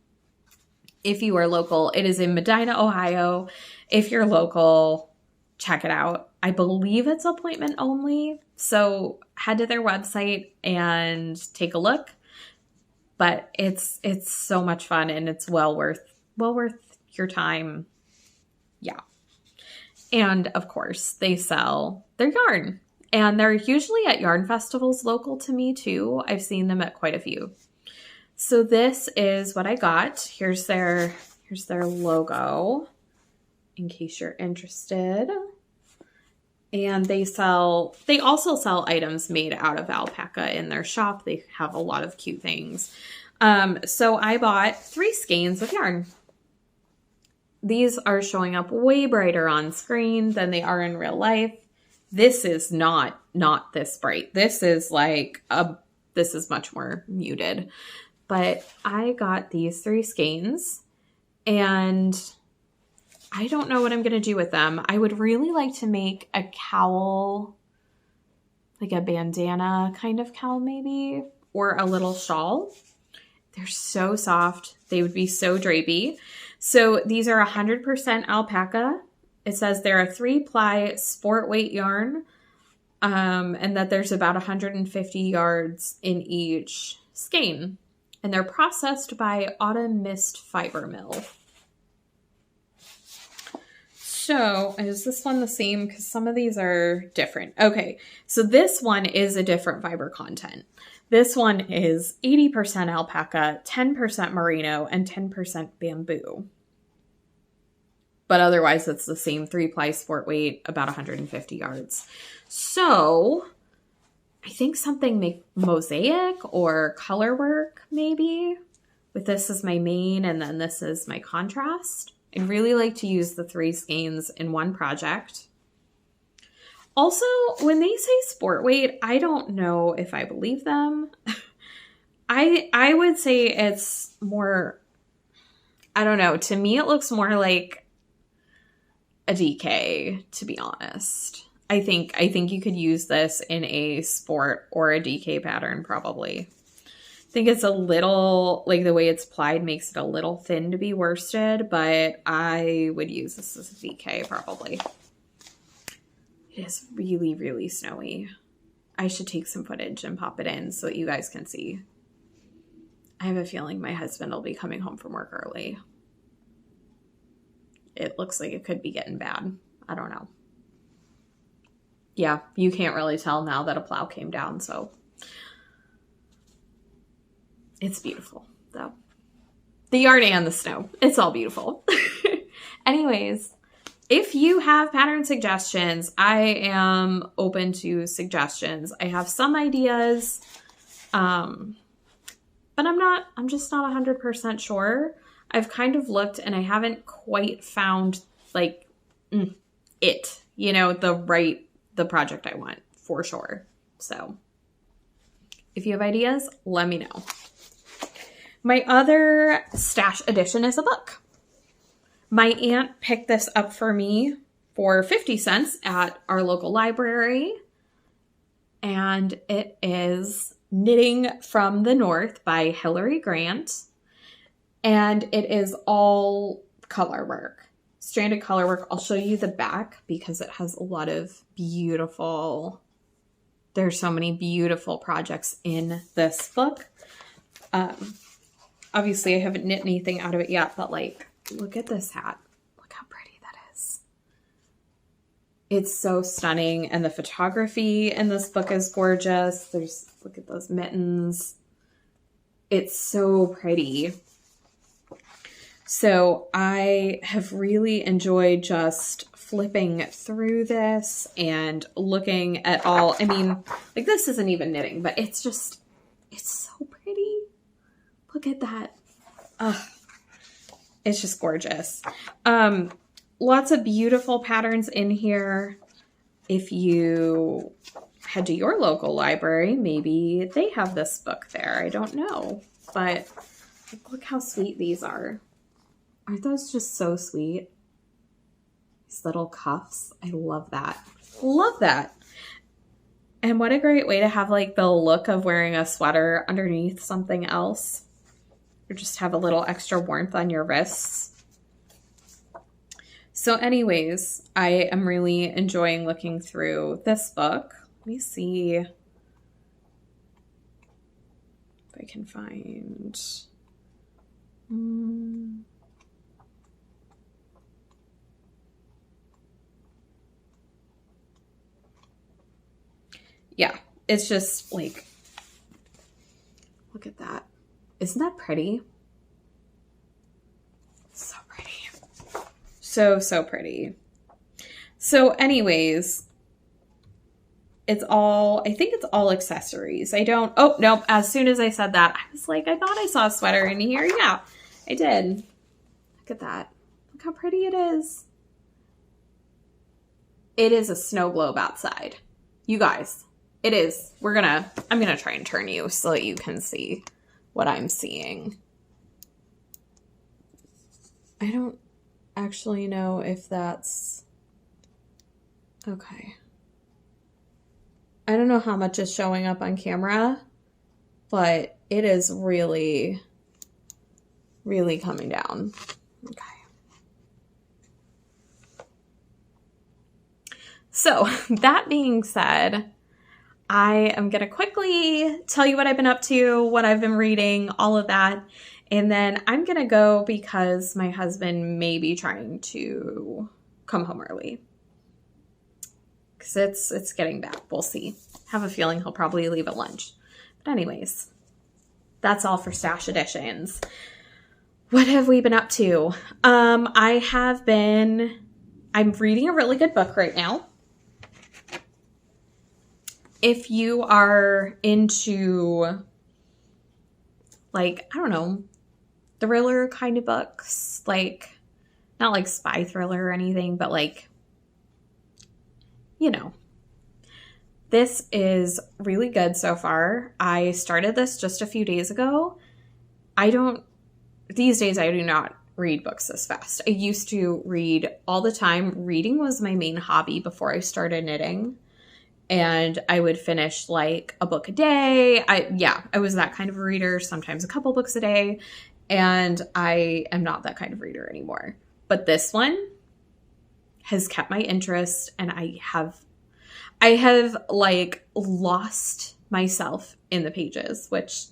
If you are local, it is in Medina, Ohio. If you're local, check it out. I believe it's appointment only. So head to their website and take a look. But it's so much fun and it's well worth your time. Yeah. And of course, they sell their yarn. And they're usually at yarn festivals local to me too. I've seen them at quite a few. So this is what I got. Here's their logo in case you're interested. And they also sell items made out of alpaca in their shop. They have a lot of cute things. So I bought 3 skeins of yarn. These are showing up way brighter on screen than they are in real life. This is not this bright. This is much more muted. But I got these 3 skeins and I don't know what I'm going to do with them. I would really like to make a cowl, like a bandana kind of cowl maybe, or a little shawl. They're so soft. They would be so drapey. So these are 100% alpaca. It says they're a 3-ply sport weight yarn, and that there's about 150 yards in each skein. And they're processed by Autumn Mist Fiber Mill. So is this one the same? Because some of these are different. Okay, so this one is a different fiber content. This one is 80% alpaca, 10% merino, and 10% bamboo. But otherwise, it's the same 3-ply sport weight, about 150 yards. So I think something mosaic or color work maybe. With this as my main and then this is my contrast. I'd really like to use the 3 skeins in one project. Also, when they say sport weight, I don't know if I believe them. I would say it's more, I don't know. To me, it looks more like a DK, to be honest. I think you could use this in a sport or a DK pattern probably. I think it's a little, like the way it's plied makes it a little thin to be worsted, but I would use this as a DK probably. It is really, really snowy. I should take some footage and pop it in so that you guys can see. I have a feeling my husband will be coming home from work early. It looks like it could be getting bad. I don't know. Yeah, you can't really tell now that a plow came down, so it's beautiful, though. The yarn and the snow. It's all beautiful. Anyways, if you have pattern suggestions, I am open to suggestions. I have some ideas, but I'm just not 100% sure. I've kind of looked and I haven't quite found like it, the project I want for sure. So if you have ideas, let me know. My other stash addition is a book. My aunt picked this up for me for 50 cents at our local library. And it is Knitting from the North by Hillary Grant. And it is all color work, stranded color work. I'll show you the back because it has a lot of beautiful, there's so many beautiful projects in this book. Obviously I haven't knit anything out of it yet, but like, look at this hat. Look how pretty that is. It's so stunning. And the photography in this book is gorgeous. Look at those mittens. It's so pretty. So I have really enjoyed just flipping through this and looking at all, I mean, like this isn't even knitting, but it's so pretty. Look at that. It's just gorgeous. Lots of beautiful patterns in here. If you head to your local library, maybe they have this book there. I don't know, but look how sweet these are. Aren't those just so sweet? These little cuffs. I love that. Love that. And what a great way to have like the look of wearing a sweater underneath something else. Or just have a little extra warmth on your wrists. So anyways, I am really enjoying looking through this book. Let me see if I can find... Yeah, it's just like, look at that. Isn't that pretty? So pretty. So pretty. So anyways, it's all, I think it's all accessories. Oh, no, as soon as I said that, I was like, I thought I saw a sweater in here. Yeah, I did. Look at that. Look how pretty it is. It is a snow globe outside. You guys, it is. I'm gonna try and turn you so that you can see what I'm seeing. I don't actually know if that's okay. I don't know how much is showing up on camera, but it is really, really coming down. Okay. So that being said, I am going to quickly tell you what I've been up to, what I've been reading, all of that. And then I'm going to go because my husband may be trying to come home early. Because it's getting bad. We'll see. Have a feeling he'll probably leave at lunch. But anyways, that's all for Stash Editions. What have we been up to? I'm reading a really good book right now. If you are into, like, I don't know, thriller kind of books, like, not like spy thriller or anything, but like, you know, this is really good so far. I started this just a few days ago. These days I do not read books this fast. I used to read all the time. Reading was my main hobby before I started knitting. And I would finish like a book a day. I was that kind of a reader, sometimes a couple books a day. And I am not that kind of reader anymore. But this one has kept my interest, and I have like lost myself in the pages, which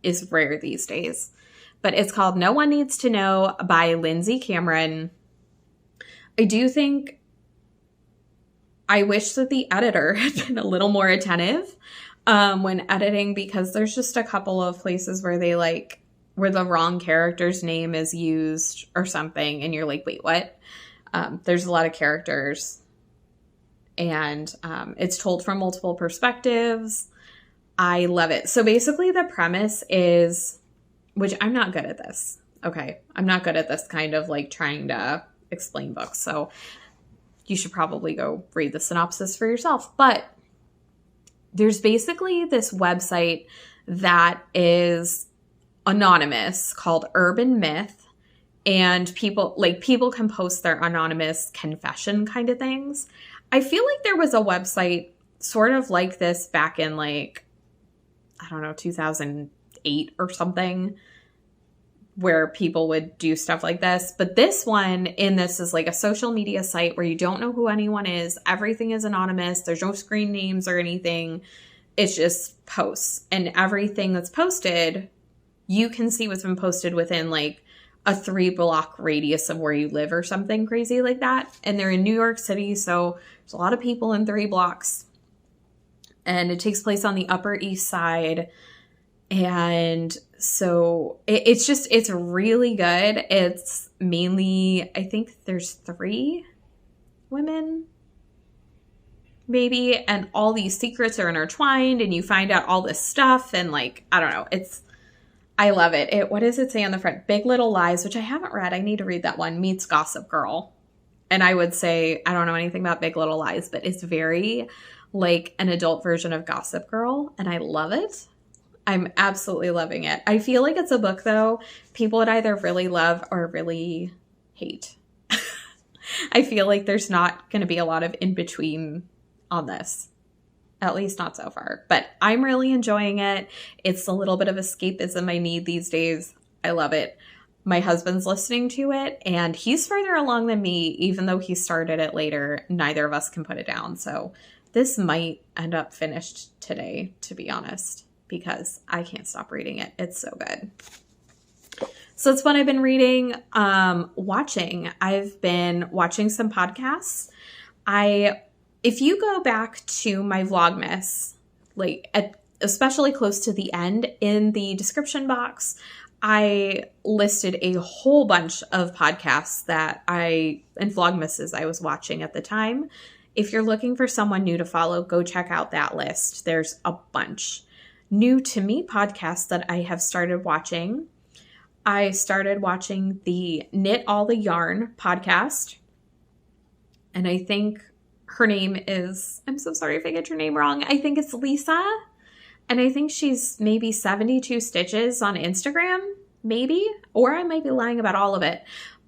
is rare these days. But it's called No One Needs to Know by Lindsay Cameron. I wish that the editor had been a little more attentive when editing, because there's just a couple of places where where the wrong character's name is used or something, and you're like, wait, what? There's a lot of characters, and it's told from multiple perspectives. I love it. So basically the premise is, which I'm not good at this. Okay. I'm not good at this kind of like trying to explain books. So you should probably go read the synopsis for yourself. But there's basically this website that is anonymous called Urban Myth. And people can post their anonymous confession kind of things. I feel like there was a website sort of like this back in 2008 or something, where people would do stuff like this. But this one is like a social media site where you don't know who anyone is. Everything is anonymous. There's no screen names or anything. It's just posts. And everything that's posted, you can see what's been posted within like a 3-block radius of where you live or something crazy like that. And they're in New York City, so there's a lot of people in 3 blocks. And it takes place on the Upper East Side. And so it's really good. It's mainly, I think there's 3 women, maybe. And all these secrets are intertwined, and you find out all this stuff. And like, I don't know. I love it. What does it say on the front? Big Little Lies, which I haven't read. I need to read that one. Meets Gossip Girl. And I would say, I don't know anything about Big Little Lies, but it's very like an adult version of Gossip Girl. And I love it. I'm absolutely loving it. I feel like it's a book, though, people would either really love or really hate. I feel like there's not going to be a lot of in between on this. At least not so far. But I'm really enjoying it. It's a little bit of escapism I need these days. I love it. My husband's listening to it, and he's further along than me, even though he started it later. Neither of us can put it down. So this might end up finished today, to be honest, because I can't stop reading it. It's so good. So that's what I've been reading. Watching. I've been watching some podcasts. If you go back to my Vlogmas, especially close to the end, in the description box, I listed a whole bunch of podcasts and Vlogmases I was watching at the time. If you're looking for someone new to follow, go check out that list. There's a bunch. New to me podcasts that I have started watching. I started watching the Knit All the Yarn podcast. And I think her name is, I'm so sorry if I get your name wrong. I think it's Lisa. And I think she's maybe 72 Stitches on Instagram, maybe. Or I might be lying about all of it.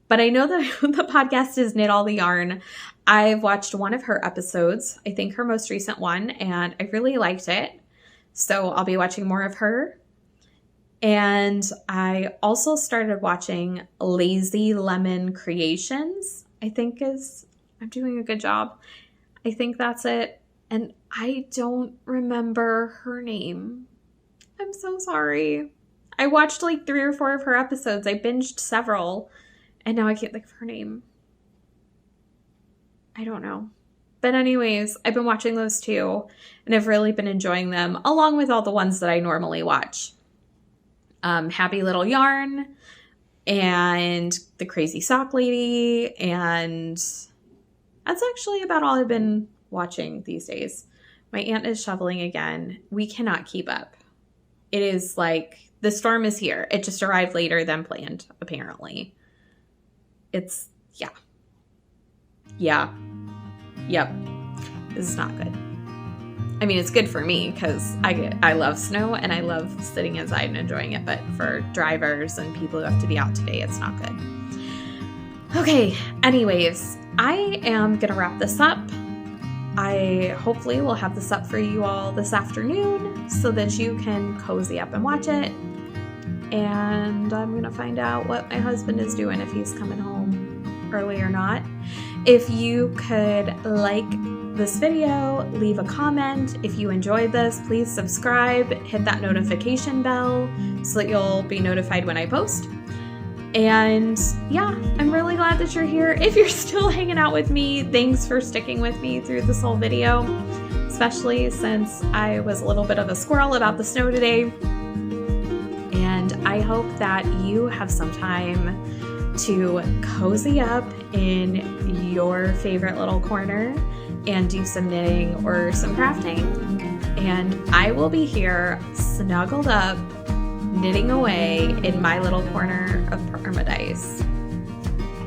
But I know that the podcast is Knit All the Yarn. I've watched one of her episodes, I think her most recent one, and I really liked it. So I'll be watching more of her. And I also started watching Lazy Lemon Creations, I'm doing a good job. I think that's it. And I don't remember her name. I'm so sorry. I watched 3 or 4 of her episodes. I binged several, and now I can't think of her name. I don't know. But anyways, I've been watching those too, and I've really been enjoying them, along with all the ones that I normally watch. Happy Little Yarn, and The Crazy Sock Lady, and that's actually about all I've been watching these days. My aunt is shoveling again. We cannot keep up. It is the storm is here. It just arrived later than planned, apparently. It's, Yep. This is not good. I mean, it's good for me because I love snow and I love sitting inside and enjoying it. But for drivers and people who have to be out today, it's not good. Okay, anyways, I am going to wrap this up. I hopefully will have this up for you all this afternoon so that you can cozy up and watch it. And I'm going to find out what my husband is doing, if he's coming home early or not. If you could like this video, leave a comment. If you enjoyed this, please subscribe, hit that notification bell so that you'll be notified when I post. And yeah, I'm really glad that you're here. If you're still hanging out with me, thanks for sticking with me through this whole video, especially since I was a little bit of a squirrel about the snow today. And I hope that you have some time to cozy up in your favorite little corner and do some knitting or some crafting. And I will be here snuggled up, knitting away in my little corner of paradise.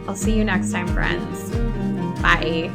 I'll see you next time, friends. Bye.